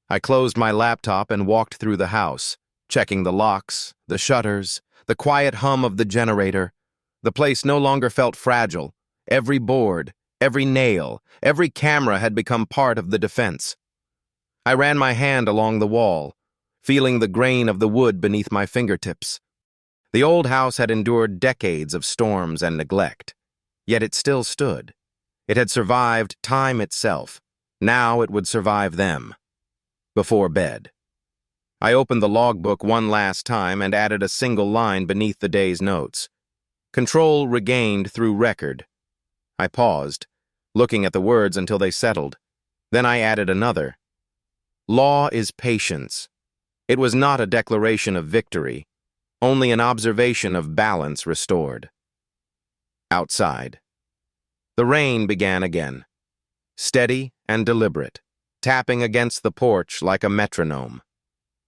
I closed my laptop and walked through the house, checking the locks, the shutters, the quiet hum of the generator. The place no longer felt fragile. Every board, every nail, every camera had become part of the defense. I ran my hand along the wall, feeling the grain of the wood beneath my fingertips. The old house had endured decades of storms and neglect, yet it still stood. It had survived time itself. Now it would survive them. Before bed, I opened the logbook one last time and added a single line beneath the day's notes. Control regained through record. I paused, looking at the words until they settled. Then I added another. Law is patience. It was not a declaration of victory, only an observation of balance restored. Outside, the rain began again. steady and deliberate, tapping against the porch like a metronome,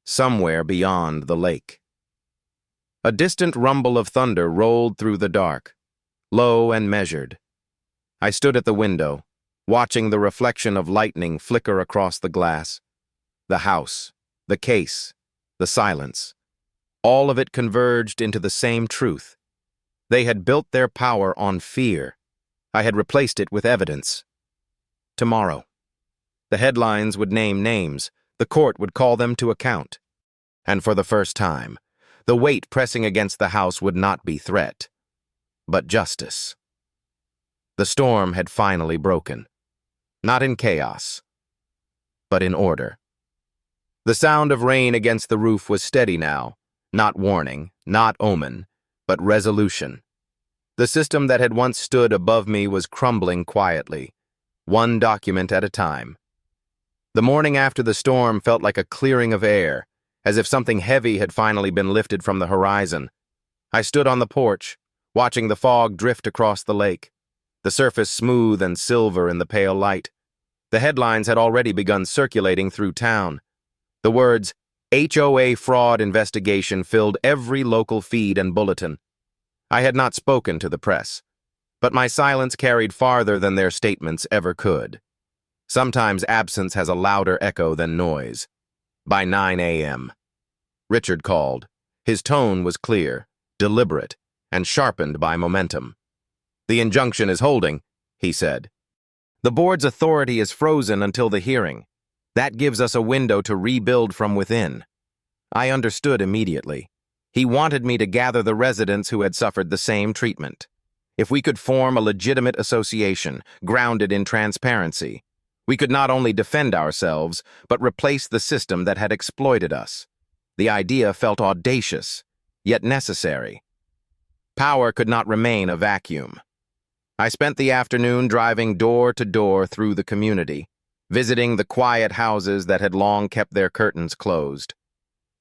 somewhere beyond the lake. A distant rumble of thunder rolled through the dark, low and measured. I stood at the window, watching the reflection of lightning flicker across the glass. The house, the case, the silence. All of it converged into the same truth. They had built their power on fear. I had replaced it with evidence. Tomorrow. The headlines would name names. The court would call them to account. And for the first time, the weight pressing against the house would not be threat, but justice. The storm had finally broken. Not in chaos, but in order. The sound of rain against the roof was steady now, not warning, not omen, but resolution. The system that had once stood above me was crumbling quietly, one document at a time. The morning after the storm felt like a clearing of air, as if something heavy had finally been lifted from the horizon. I stood on the porch, watching the fog drift across the lake, the surface smooth and silver in the pale light. The headlines had already begun circulating through town. The words, HOA fraud investigation, filled every local feed and bulletin. I had not spoken to the press, but my silence carried farther than their statements ever could. Sometimes absence has a louder echo than noise. By 9 a.m., Richard called. His tone was clear, deliberate, and sharpened by momentum. "The injunction is holding," he said. "The board's authority is frozen until the hearing. That gives us a window to rebuild from within." I understood immediately. He wanted me to gather the residents who had suffered the same treatment. If we could form a legitimate association, grounded in transparency, we could not only defend ourselves, but replace the system that had exploited us. The idea felt audacious, yet necessary. Power could not remain a vacuum. I spent the afternoon driving door to door through the community, visiting the quiet houses that had long kept their curtains closed.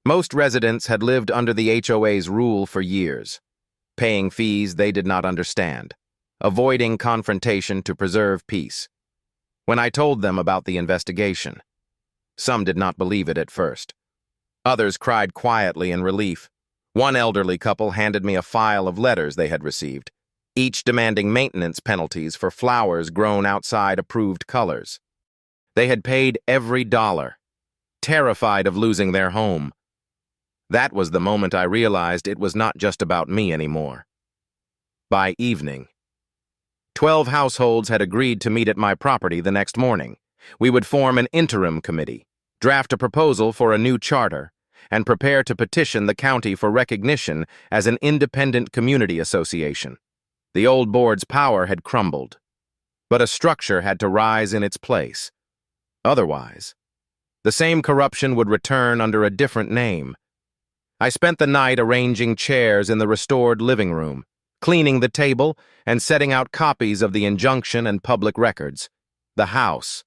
Most residents had lived under the HOA's rule for years, paying fees they did not understand, avoiding confrontation to preserve peace. When I told them about the investigation, some did not believe it at first. Others cried quietly in relief. One elderly couple handed me a file of letters they had received, each demanding maintenance penalties for flowers grown outside approved colors. They had paid every dollar, terrified of losing their home. That was the moment I realized it was not just about me anymore. By evening, 12 households had agreed to meet at my property the next morning. We would form an interim committee, draft a proposal for a new charter, and prepare to petition the county for recognition as an independent community association. The old board's power had crumbled, but a structure had to rise in its place. Otherwise, the same corruption would return under a different name. I spent the night arranging chairs in the restored living room, cleaning the table, and setting out copies of the injunction and public records. The house,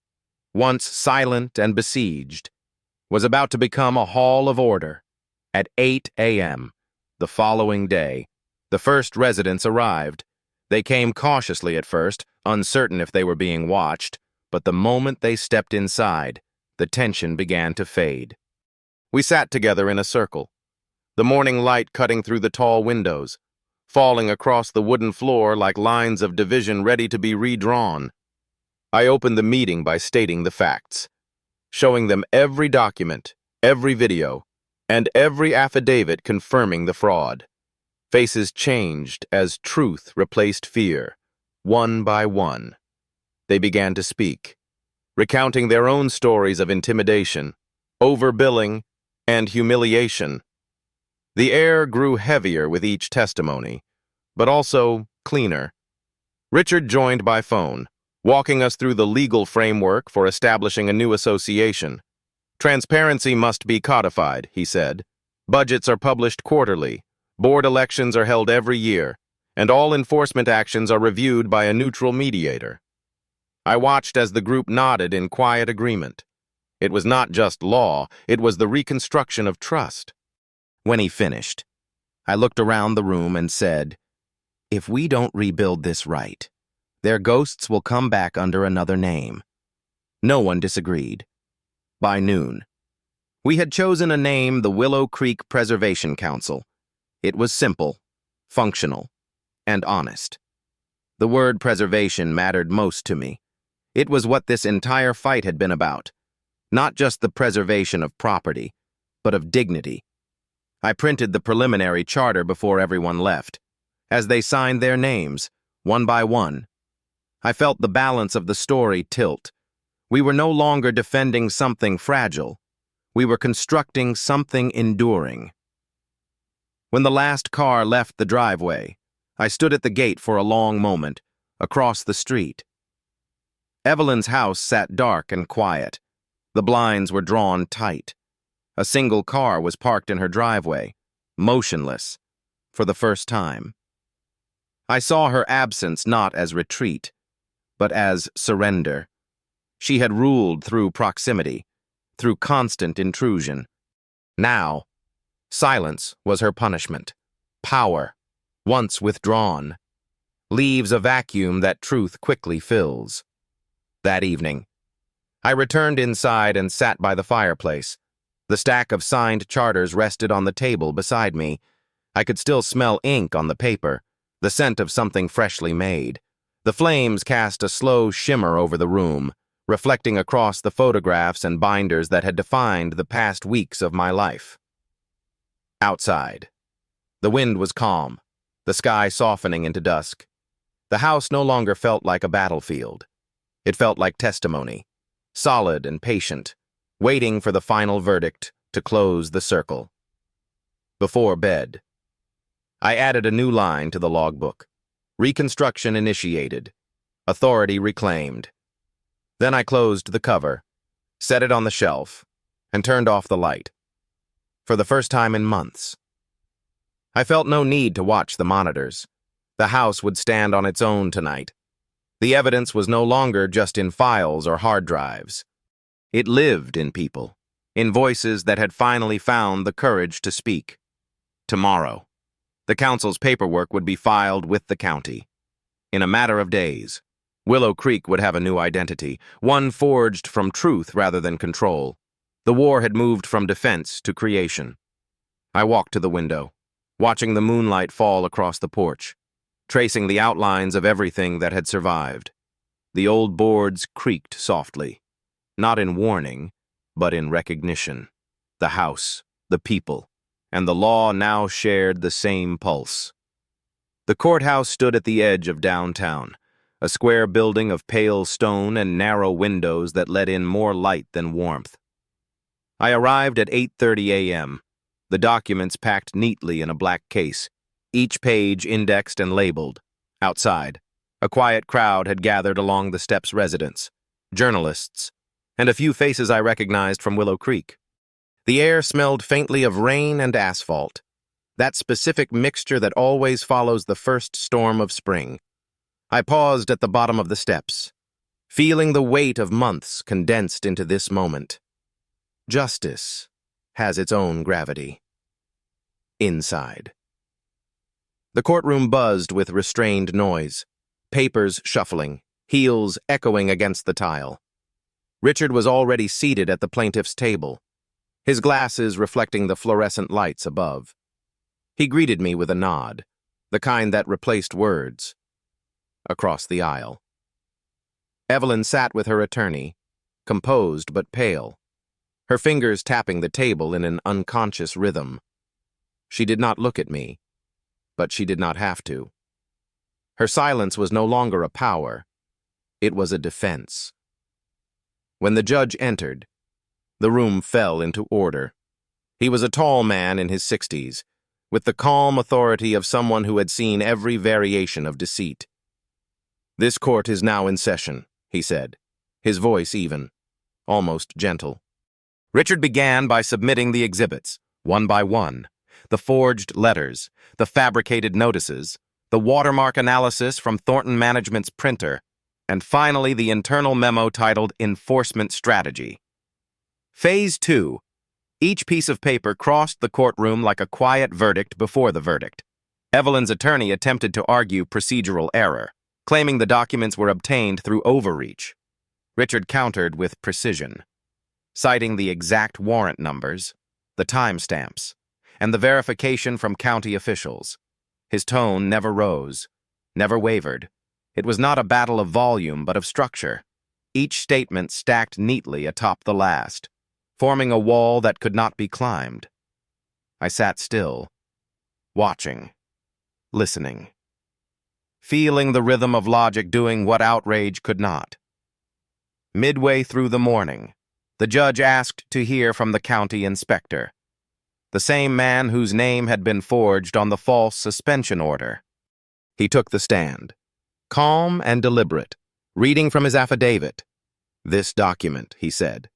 once silent and besieged, was about to become a hall of order. At 8 a.m. the following day, the first residents arrived. They came cautiously at first, uncertain if they were being watched, but the moment they stepped inside, the tension began to fade. We sat together in a circle, the morning light cutting through the tall windows, falling across the wooden floor like lines of division ready to be redrawn. I opened the meeting by stating the facts, showing them every document, every video, and every affidavit confirming the fraud. Faces changed as truth replaced fear, one by one. They began to speak, recounting their own stories of intimidation, overbilling, and humiliation. The air grew heavier with each testimony, but also cleaner. Richard joined by phone, walking us through the legal framework for establishing a new association. "Transparency must be codified," he said. "Budgets are published quarterly, board elections are held every year, and all enforcement actions are reviewed by a neutral mediator." I watched as the group nodded in quiet agreement. It was not just law, it was the reconstruction of trust. When he finished, I looked around the room and said, "If we don't rebuild this right, their ghosts will come back under another name. No one disagreed. By noon, we had chosen a name, the Willow Creek Preservation Council. It was simple, functional, and honest. The word preservation mattered most to me. It was what this entire fight had been about. Not just the preservation of property, but of dignity. I printed the preliminary charter before everyone left. As they signed their names, one by one, I felt the balance of the story tilt. We were no longer defending something fragile. We were constructing something enduring. When the last car left the driveway, I stood at the gate for a long moment, across the street. Evelyn's house sat dark and quiet. The blinds were drawn tight. A single car was parked in her driveway, motionless, for the first time. I saw her absence not as retreat, but as surrender. She had ruled through proximity, through constant intrusion. Now, silence was her punishment. Power, once withdrawn, leaves a vacuum that truth quickly fills. That evening, I returned inside and sat by the fireplace. The stack of signed charters rested on the table beside me. I could still smell ink on the paper, the scent of something freshly made. The flames cast a slow shimmer over the room, reflecting across the photographs and binders that had defined the past weeks of my life. Outside, the wind was calm, the sky softening into dusk. The house no longer felt like a battlefield. It felt like testimony, solid and patient, waiting for the final verdict to close the circle. Before bed, I added a new line to the logbook. Reconstruction initiated. Authority reclaimed. Then I closed the cover, set it on the shelf, and turned off the light. For the first time in months, I felt no need to watch the monitors. The house would stand on its own tonight. The evidence was no longer just in files or hard drives. It lived in people, in voices that had finally found the courage to speak. Tomorrow, the council's paperwork would be filed with the county. In a matter of days, Willow Creek would have a new identity, one forged from truth rather than control. The war had moved from defense to creation. I walked to the window, watching the moonlight fall across the porch, tracing the outlines of everything that had survived. The old boards creaked softly, not in warning, but in recognition. The house, the people, and the law now shared the same pulse. The courthouse stood at the edge of downtown, a square building of pale stone and narrow windows that let in more light than warmth. I arrived at 8:30 a.m., the documents packed neatly in a black case, each page indexed and labeled. Outside, a quiet crowd had gathered along the steps' residence, journalists, and a few faces I recognized from Willow Creek. The air smelled faintly of rain and asphalt, that specific mixture that always follows the first storm of spring. I paused at the bottom of the steps, feeling the weight of months condensed into this moment. Justice has its own gravity. Inside, the courtroom buzzed with restrained noise, papers shuffling, heels echoing against the tile. Richard was already seated at the plaintiff's table, his glasses reflecting the fluorescent lights above. He greeted me with a nod, the kind that replaced words, across the aisle. Evelyn sat with her attorney, composed but pale, her fingers tapping the table in an unconscious rhythm. She did not look at me, but she did not have to. Her silence was no longer a power, it was a defense. When the judge entered, the room fell into order. He was a tall man in his 60s, with the calm authority of someone who had seen every variation of deceit. "This court is now in session," he said, his voice even, almost gentle. Richard began by submitting the exhibits, one by one, the forged letters, the fabricated notices, the watermark analysis from Thornton Management's printer, and finally the internal memo titled Enforcement Strategy. Phase 2. Each piece of paper crossed the courtroom like a quiet verdict before the verdict. Evelyn's attorney attempted to argue procedural error, claiming the documents were obtained through overreach. Richard countered with precision, citing the exact warrant numbers, the timestamps, and the verification from county officials. His tone never rose, never wavered. It was not a battle of volume, but of structure. Each statement stacked neatly atop the last, forming a wall that could not be climbed. I sat still, watching, listening, feeling the rhythm of logic doing what outrage could not. Midway through the morning, the judge asked to hear from the county inspector, the same man whose name had been forged on the false suspension order. He took the stand, calm and deliberate, reading from his affidavit. "This document," he said,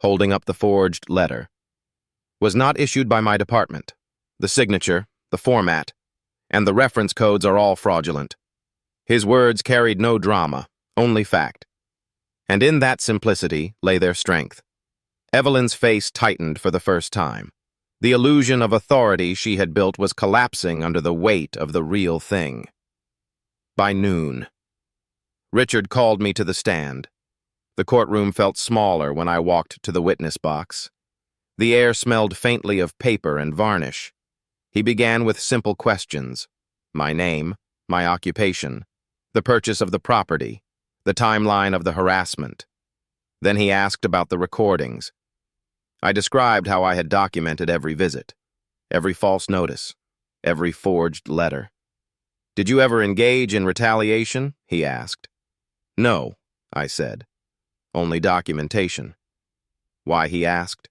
holding up the forged letter, "was not issued by my department. The signature, the format, and the reference codes are all fraudulent." His words carried no drama, only fact. And in that simplicity lay their strength. Evelyn's face tightened for the first time. The illusion of authority she had built was collapsing under the weight of the real thing. By noon, Richard called me to the stand. The courtroom felt smaller when I walked to the witness box. The air smelled faintly of paper and varnish. He began with simple questions: my name, my occupation, the purchase of the property, the timeline of the harassment. Then he asked about the recordings. I described how I had documented every visit, every false notice, every forged letter. "Did you ever engage in retaliation?" he asked. "No," I said. "Only documentation." "Why?" he asked.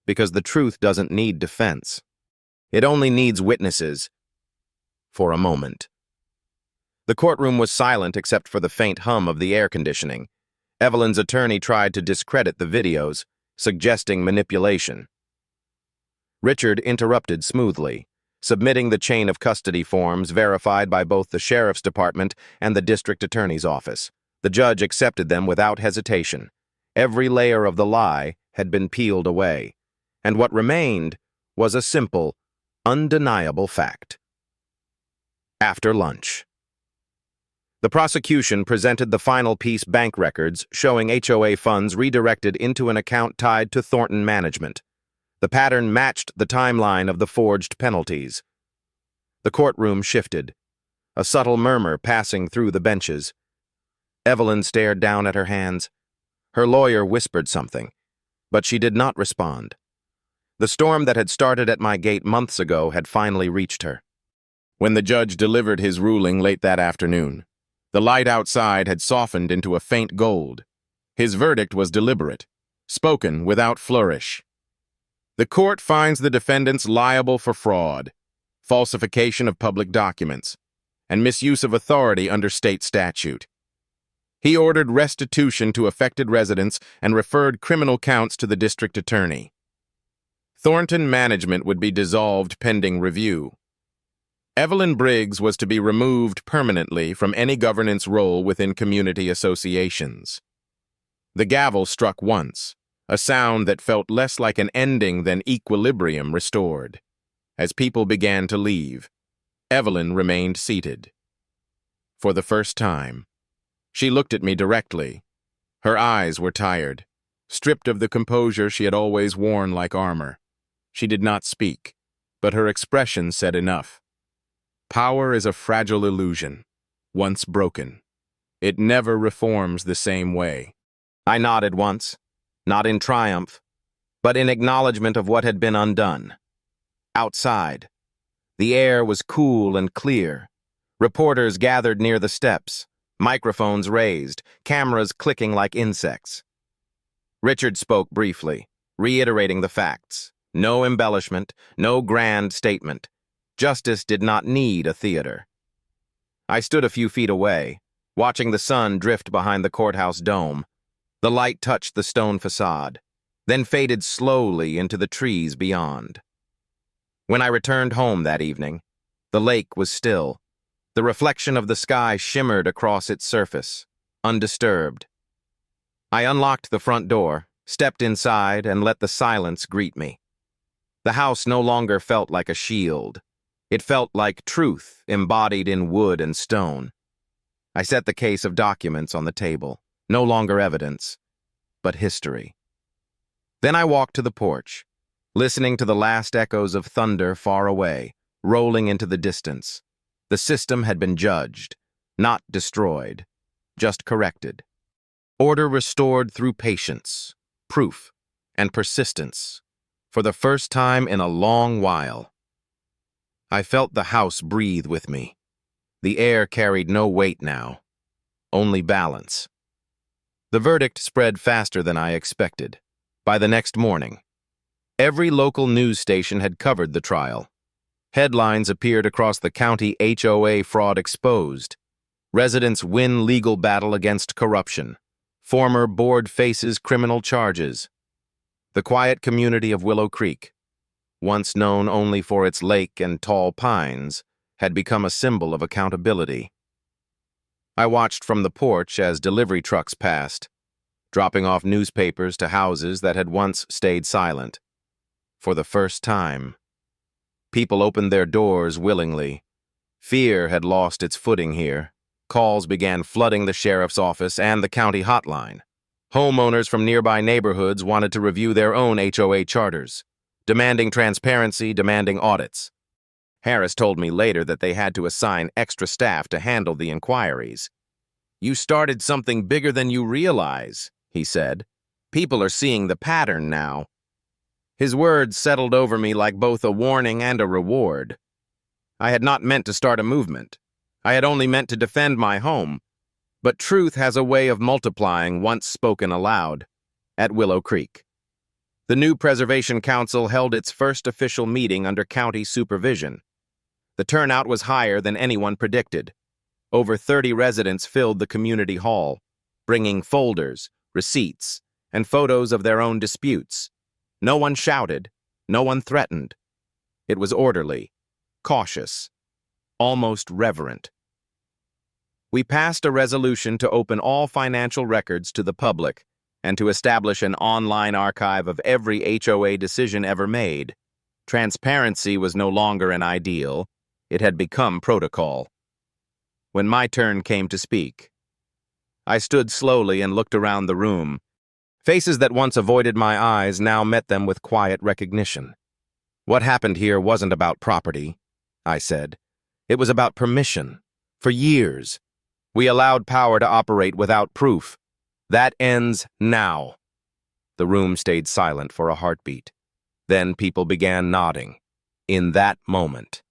"Because the truth doesn't need defense. It only needs witnesses." For a moment. The courtroom was silent except for the faint hum of the air conditioning. Evelyn's attorney tried to discredit the videos, suggesting manipulation. Richard interrupted smoothly, submitting the chain of custody forms verified by both the sheriff's department and the district attorney's office. The judge accepted them without hesitation. Every layer of the lie had been peeled away, and what remained was a simple, undeniable fact. After lunch, the prosecution presented the final piece bank records showing HOA funds redirected into an account tied to Thornton Management. The pattern matched the timeline of the forged penalties. The courtroom shifted, a subtle murmur passing through the benches. Evelyn stared down at her hands. Her lawyer whispered something, but she did not respond. The storm that had started at my gate months ago had finally reached her. When the judge delivered his ruling late that afternoon, the light outside had softened into a faint gold. His verdict was deliberate, spoken without flourish. The court finds the defendants liable for fraud, falsification of public documents, and misuse of authority under state statute. He ordered restitution to affected residents and referred criminal counts to the district attorney. Thornton Management would be dissolved pending review. Evelyn Briggs was to be removed permanently from any governance role within community associations. The gavel struck once, a sound that felt less like an ending than equilibrium restored. As people began to leave, Evelyn remained seated. For the first time, she looked at me directly. Her eyes were tired, stripped of the composure she had always worn like armor. She did not speak, but her expression said enough. Power is a fragile illusion. Once broken, it never reforms the same way. I nodded once, not in triumph, but in acknowledgement of what had been undone. Outside, the air was cool and clear. Reporters gathered near the steps, microphones raised, cameras clicking like insects. Richard spoke briefly, reiterating the facts. No embellishment, no grand statement. Justice did not need a theater. I stood a few feet away, watching the sun drift behind the courthouse dome. The light touched the stone facade, then faded slowly into the trees beyond. When I returned home that evening, the lake was still. The reflection of the sky shimmered across its surface, undisturbed. I unlocked the front door, stepped inside, and let the silence greet me. The house no longer felt like a shield. It felt like truth embodied in wood and stone. I set the case of documents on the table, No longer evidence, but history. Then I walked to the porch, listening to the last echoes of thunder far away, rolling into the distance. The system had been judged, not destroyed, just corrected. Order restored through patience, proof, and persistence, for the first time in a long while. I felt the house breathe with me. The air carried no weight now, only balance. The verdict spread faster than I expected. By the next morning, every local news station had covered the trial. Headlines appeared across the county: HOA fraud exposed. Residents win legal battle against corruption. Former board faces criminal charges. The quiet community of Willow Creek, once known only for its lake and tall pines, had become a symbol of accountability. I watched from the porch as delivery trucks passed, dropping off newspapers to houses that had once stayed silent. For the first time, people opened their doors willingly. Fear had lost its footing here. Calls began flooding the sheriff's office and the county hotline. Homeowners from nearby neighborhoods wanted to review their own HOA charters, demanding transparency, demanding audits. Harris told me later that they had to assign extra staff to handle the inquiries. "You started something bigger than you realize," he said. "People are seeing the pattern now." His words settled over me like both a warning and a reward. I had not meant to start a movement. I had only meant to defend my home. But truth has a way of multiplying once spoken aloud. At Willow Creek, the new Preservation Council held its first official meeting under county supervision. The turnout was higher than anyone predicted. Over 30 residents filled the community hall, bringing folders, receipts, and photos of their own disputes. No one shouted, no one threatened. It was orderly, cautious, almost reverent. We passed a resolution to open all financial records to the public and to establish an online archive of every HOA decision ever made. Transparency was no longer an ideal. It had become protocol. When my turn came to speak, I stood slowly and looked around the room. Faces that once avoided my eyes now met them with quiet recognition. "What happened here wasn't about property," I said. "It was about permission. For years, we allowed power to operate without proof. That ends now." The room stayed silent for a heartbeat. Then people began nodding. In that moment,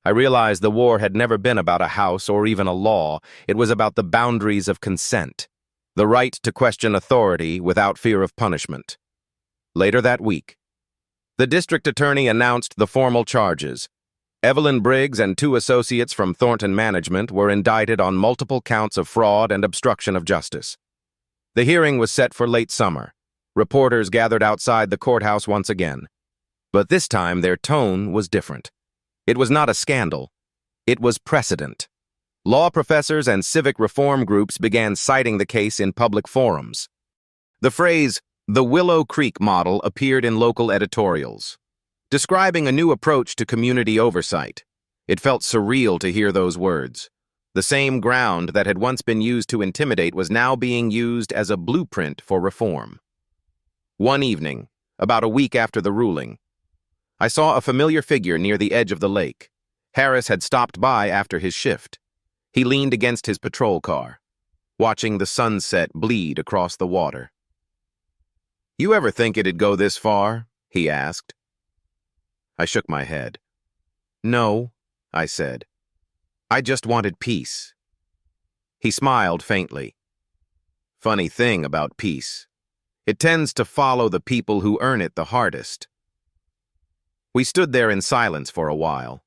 I realized the war had never been about a house or even a law. It was about the boundaries of consent, the right to question authority without fear of punishment. Later that week, the district attorney announced the formal charges. Evelyn Briggs and 2 associates from Thornton Management were indicted on multiple counts of fraud and obstruction of justice. The hearing was set for late summer. Reporters gathered outside the courthouse once again. But this time their tone was different. It was not a scandal. It was precedent. Law professors and civic reform groups began citing the case in public forums. The phrase, "the Willow Creek model," appeared in local editorials, describing a new approach to community oversight. It felt surreal to hear those words. The same ground that had once been used to intimidate was now being used as a blueprint for reform. One evening, about a week after the ruling, I saw a familiar figure near the edge of the lake. Harris had stopped by after his shift. He leaned against his patrol car, watching the sunset bleed across the water. "You ever think it'd go this far?" he asked. I shook my head. "No," I said. "I just wanted peace." He smiled faintly. "Funny thing about peace. It tends to follow the people who earn it the hardest." We stood there in silence for a while,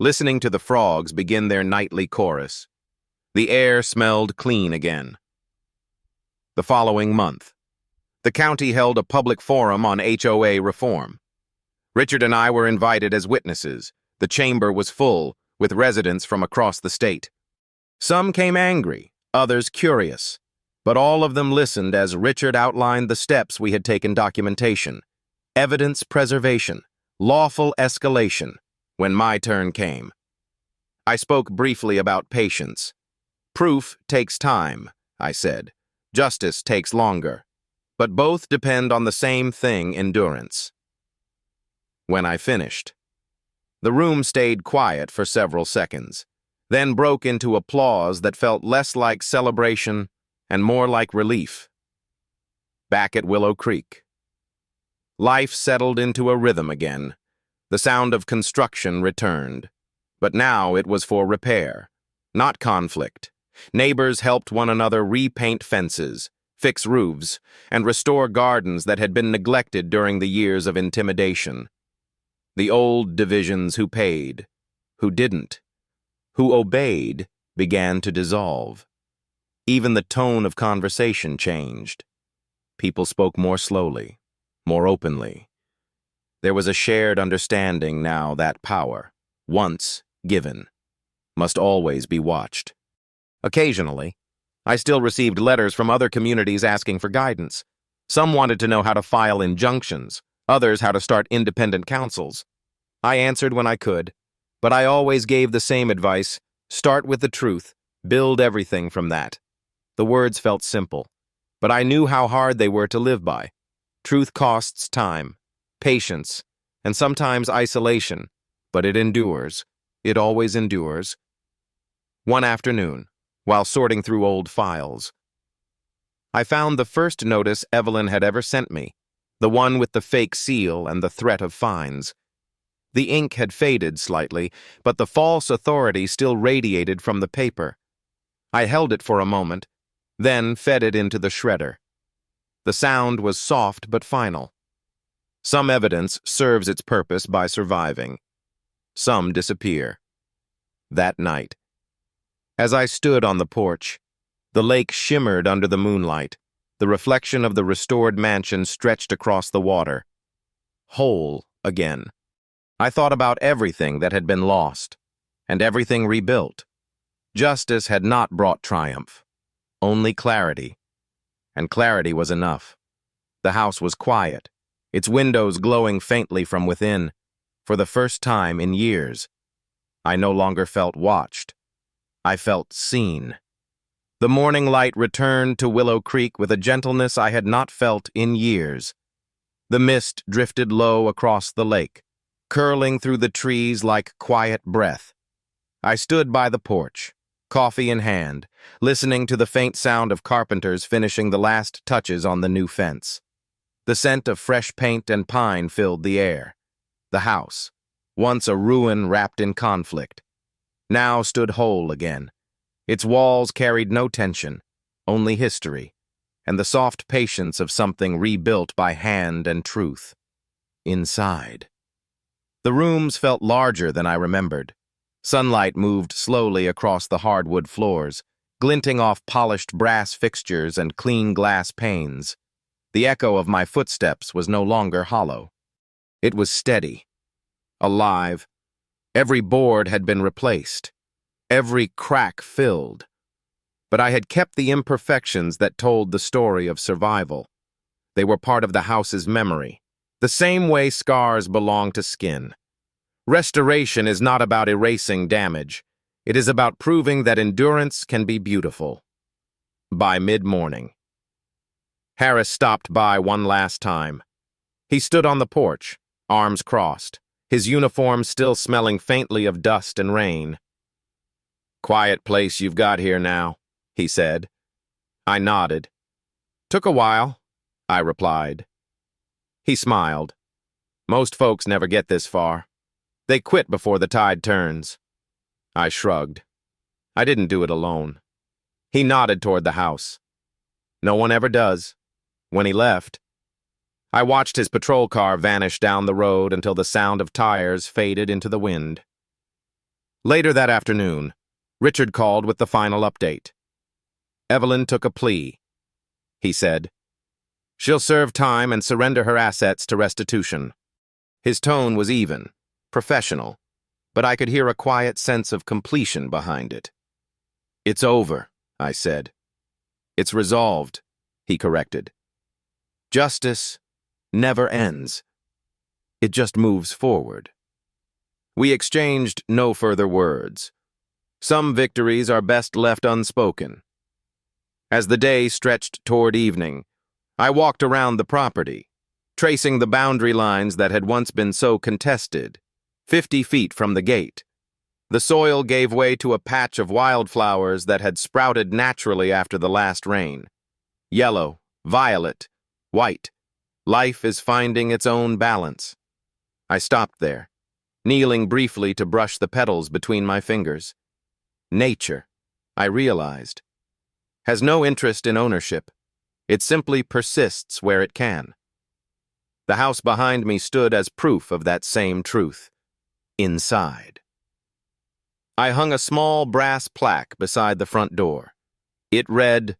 listening to the frogs begin their nightly chorus. The air smelled clean again. The following month, the county held a public forum on HOA reform. Richard and I were invited as witnesses. The chamber was full, with residents from across the state. Some came angry, others curious, but all of them listened as Richard outlined the steps we had taken: documentation, evidence preservation, lawful escalation. When my turn came, I spoke briefly about patience. "Proof takes time," I said. Justice takes longer, but both depend on the same thing: endurance. When I finished, the room stayed quiet for several seconds, then broke into applause that felt less like celebration and more like relief. Back at Willow Creek, life settled into a rhythm again. The sound of construction returned, but now it was for repair, not conflict. Neighbors helped one another repaint fences, fix roofs, and restore gardens that had been neglected during the years of intimidation. The old divisions: who paid, who didn't, who obeyed, began to dissolve. Even the tone of conversation changed. People spoke more slowly, more openly. There was a shared understanding now that power, once given, must always be watched. Occasionally, I still received letters from other communities asking for guidance. Some wanted to know how to file injunctions, others how to start independent councils. I answered when I could, but I always gave the same advice: start with the truth, build everything from that. The words felt simple, but I knew how hard they were to live by. Truth costs time, patience, and sometimes isolation, but it endures. It always endures. One afternoon, while sorting through old files, I found the first notice Evelyn had ever sent me, the one with the fake seal and the threat of fines. The ink had faded slightly, but the false authority still radiated from the paper. I held it for a moment, then fed it into the shredder. The sound was soft but final. Some evidence serves its purpose by surviving. Some disappear. That night, as I stood on the porch, the lake shimmered under the moonlight. The reflection of the restored mansion stretched across the water. Whole again. I thought about everything that had been lost, and everything rebuilt. Justice had not brought triumph, only clarity. And clarity was enough. The house was quiet, its windows glowing faintly from within. For the first time in years, I no longer felt watched. I felt seen. The morning light returned to Willow Creek with a gentleness I had not felt in years. The mist drifted low across the lake, curling through the trees like quiet breath. I stood by the porch, coffee in hand, listening to the faint sound of carpenters finishing the last touches on the new fence. The scent of fresh paint and pine filled the air. The house, once a ruin wrapped in conflict, now stood whole again. Its walls carried no tension, only history, and the soft patience of something rebuilt by hand and truth. Inside, the rooms felt larger than I remembered. Sunlight moved slowly across the hardwood floors, glinting off polished brass fixtures and clean glass panes. The echo of my footsteps was no longer hollow. It was steady, alive. Every board had been replaced, every crack filled. But I had kept the imperfections that told the story of survival. They were part of the house's memory, the same way scars belong to skin. Restoration is not about erasing damage. It is about proving that endurance can be beautiful. By mid-morning, Harris stopped by one last time. He stood on the porch, arms crossed, his uniform still smelling faintly of dust and rain. "Quiet place you've got here now," he said. I nodded. "Took a while," I replied. He smiled. "Most folks never get this far. They quit before the tide turns." I shrugged. I didn't do it alone. He nodded toward the house. "No one ever does." When he left, I watched his patrol car vanish down the road until the sound of tires faded into the wind. Later that afternoon, Richard called with the final update. "Evelyn took a plea," he said. "She'll serve time and surrender her assets to restitution." His tone was even, professional, but I could hear a quiet sense of completion behind it. "It's over," I said. "It's resolved," he corrected. Justice never ends. It just moves forward. We exchanged no further words. Some victories are best left unspoken. As the day stretched toward evening, I walked around the property, tracing the boundary lines that had once been so contested, 50 feet from the gate. The soil gave way to a patch of wildflowers that had sprouted naturally after the last rain. Yellow, violet, white. Life is finding its own balance. I stopped there, kneeling briefly to brush the petals between my fingers. Nature, I realized, has no interest in ownership. It simply persists where it can. The house behind me stood as proof of that same truth. Inside. I hung a small brass plaque beside the front door. It read,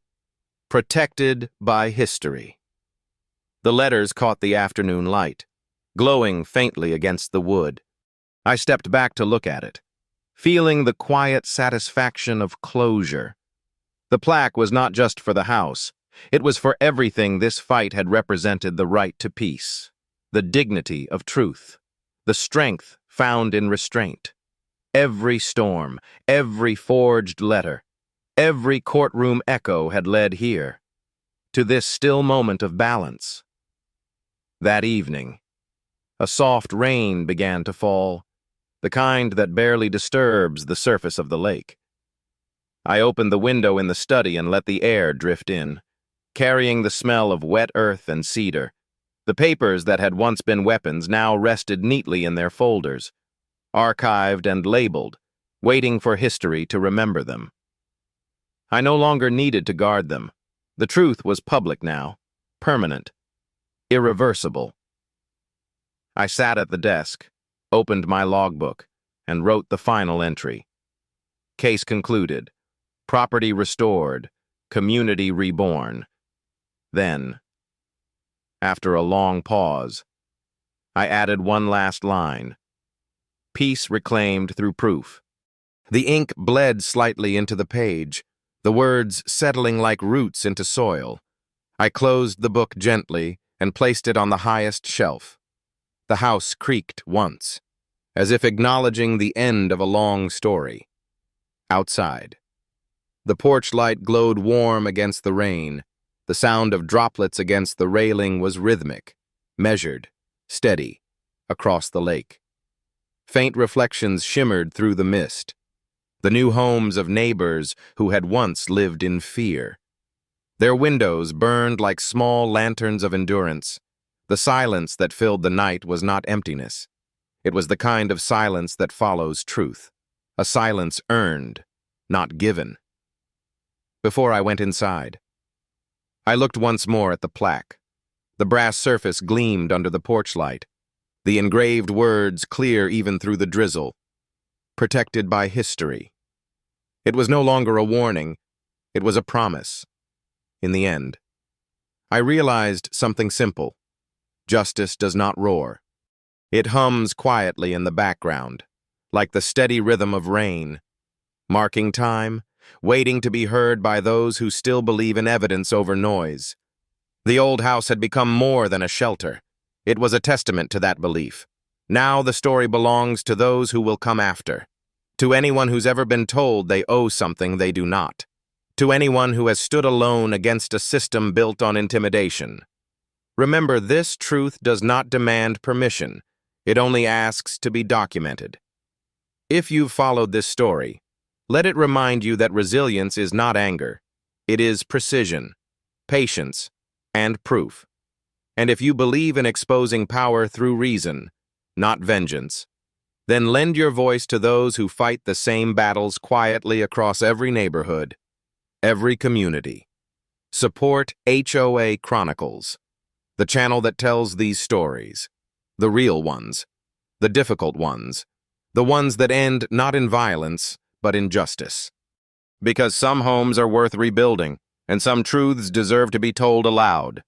"Protected by History." The letters caught the afternoon light, glowing faintly against the wood. I stepped back to look at it, feeling the quiet satisfaction of closure. The plaque was not just for the house. It was for everything this fight had represented: the right to peace, the dignity of truth, the strength found in restraint. Every storm, every forged letter, every courtroom echo had led here, to this still moment of balance. That evening, a soft rain began to fall, the kind that barely disturbs the surface of the lake. I opened the window in the study and let the air drift in, carrying the smell of wet earth and cedar. The papers that had once been weapons now rested neatly in their folders, archived and labeled, waiting for history to remember them. I no longer needed to guard them. The truth was public now, permanent, irreversible. I sat at the desk, opened my logbook, and wrote the final entry. Case concluded. Property restored. Community reborn. Then, after a long pause, I added one last line. Peace reclaimed through proof. The ink bled slightly into the page, the words settling like roots into soil. I closed the book gently and placed it on the highest shelf. The house creaked once, as if acknowledging the end of a long story. Outside, the porch light glowed warm against the rain. The sound of droplets against the railing was rhythmic, measured, steady, across the lake. Faint reflections shimmered through the mist, the new homes of neighbors who had once lived in fear. Their windows burned like small lanterns of endurance. The silence that filled the night was not emptiness. It was the kind of silence that follows truth, a silence earned, not given. Before I went inside, I looked once more at the plaque. The brass surface gleamed under the porch light, the engraved words clear even through the drizzle. Protected by history. It was no longer a warning, it was a promise. In the end, I realized something simple. Justice does not roar. It hums quietly in the background, like the steady rhythm of rain, marking time, waiting to be heard by those who still believe in evidence over noise. The old house had become more than a shelter. It was a testament to that belief. Now the story belongs to those who will come after, to anyone who's ever been told they owe something they do not, to anyone who has stood alone against a system built on intimidation. Remember, this truth does not demand permission. It only asks to be documented. If you've followed this story, let it remind you that resilience is not anger. It is precision, patience, and proof. And if you believe in exposing power through reason, not vengeance, then lend your voice to those who fight the same battles quietly across every neighborhood, every community. Support HOA Chronicles, the channel that tells these stories, the real ones, the difficult ones, the ones that end not in violence, but in justice. Because some homes are worth rebuilding, and some truths deserve to be told aloud.